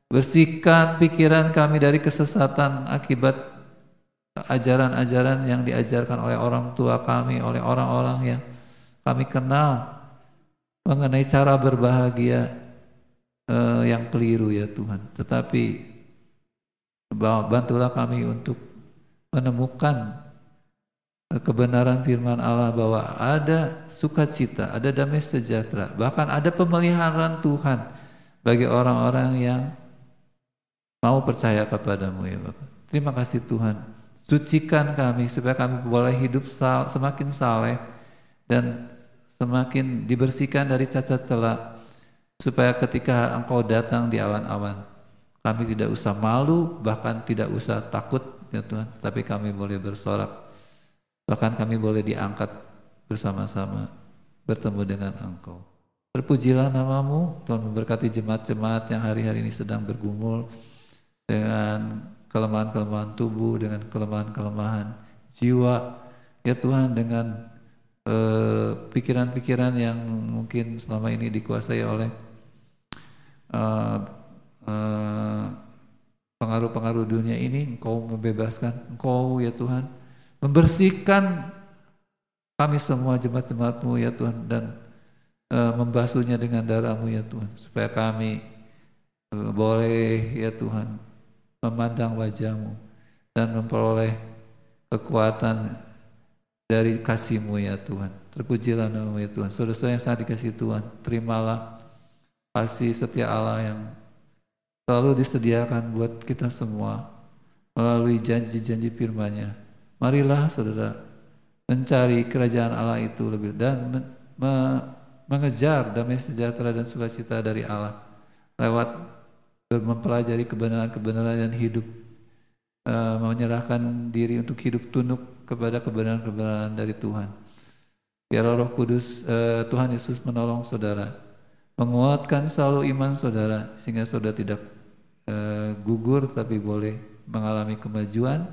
E: bersihkan pikiran kami dari kesesatan akibat ajaran-ajaran yang diajarkan oleh orang tua kami, oleh orang-orang yang kami kenal mengenai cara berbahagia yang keliru ya Tuhan. Tetapi bantulah kami untuk menemukan kebenaran firman Allah bahwa ada sukacita, ada damai sejahtera, bahkan ada pemeliharaan Tuhan bagi orang-orang yang mau percaya kepadamu ya Bapak. Terima kasih Tuhan, sucikan kami supaya kami boleh hidup semakin saleh dan semakin dibersihkan dari cacat celah, supaya ketika Engkau datang di awan-awan kami tidak usah malu, bahkan tidak usah takut ya Tuhan, tapi kami boleh bersorak, bahkan kami boleh diangkat bersama-sama bertemu dengan Engkau. Terpujilah nama-Mu, Tuhan memberkati jemaat-jemaat yang hari-hari ini sedang bergumul dengan kelemahan-kelemahan tubuh, dengan kelemahan-kelemahan jiwa ya Tuhan, dengan pikiran-pikiran yang mungkin selama ini dikuasai oleh pengaruh-pengaruh dunia ini. Engkau membebaskan, Engkau ya Tuhan membersihkan kami semua jemaat-jemaat-Mu ya Tuhan, dan membasuhnya dengan darah-Mu ya Tuhan, supaya kami boleh ya Tuhan memandang wajah-Mu dan memperoleh kekuatan dari kasih-Mu ya Tuhan. Terpujilah nama-Mu ya Tuhan. Saudara-saudara yang sangat dikasihi Tuhan, terimalah kasih setia Allah yang selalu disediakan buat kita semua melalui janji-janji firman-Nya. Marilah saudara mencari kerajaan Allah itu lebih dan mengejar damai sejahtera dan sukacita dari Allah lewat mempelajari kebenaran-kebenaran dan hidup, menyerahkan diri untuk hidup tunduk kepada kebenaran-kebenaran dari Tuhan. Biar Roh Kudus Tuhan Yesus menolong saudara, menguatkan selalu iman saudara sehingga saudara tidak gugur tapi boleh mengalami kemajuan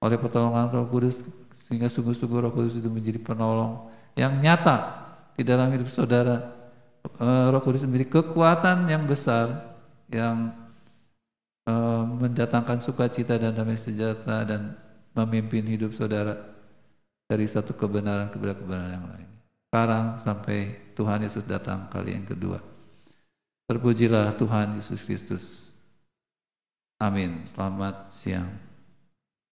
E: oleh pertolongan Roh Kudus, sehingga sungguh-sungguh Roh Kudus itu menjadi penolong yang nyata di dalam hidup saudara. Roh Kudus menjadi kekuatan yang besar yang mendatangkan sukacita dan damai sejahtera dan memimpin hidup saudara dari satu kebenaran kepada kebenaran yang lain. sekarang sampai Tuhan Yesus datang kali yang kedua. Terpujilah Tuhan Yesus Kristus. Amin. Selamat siang.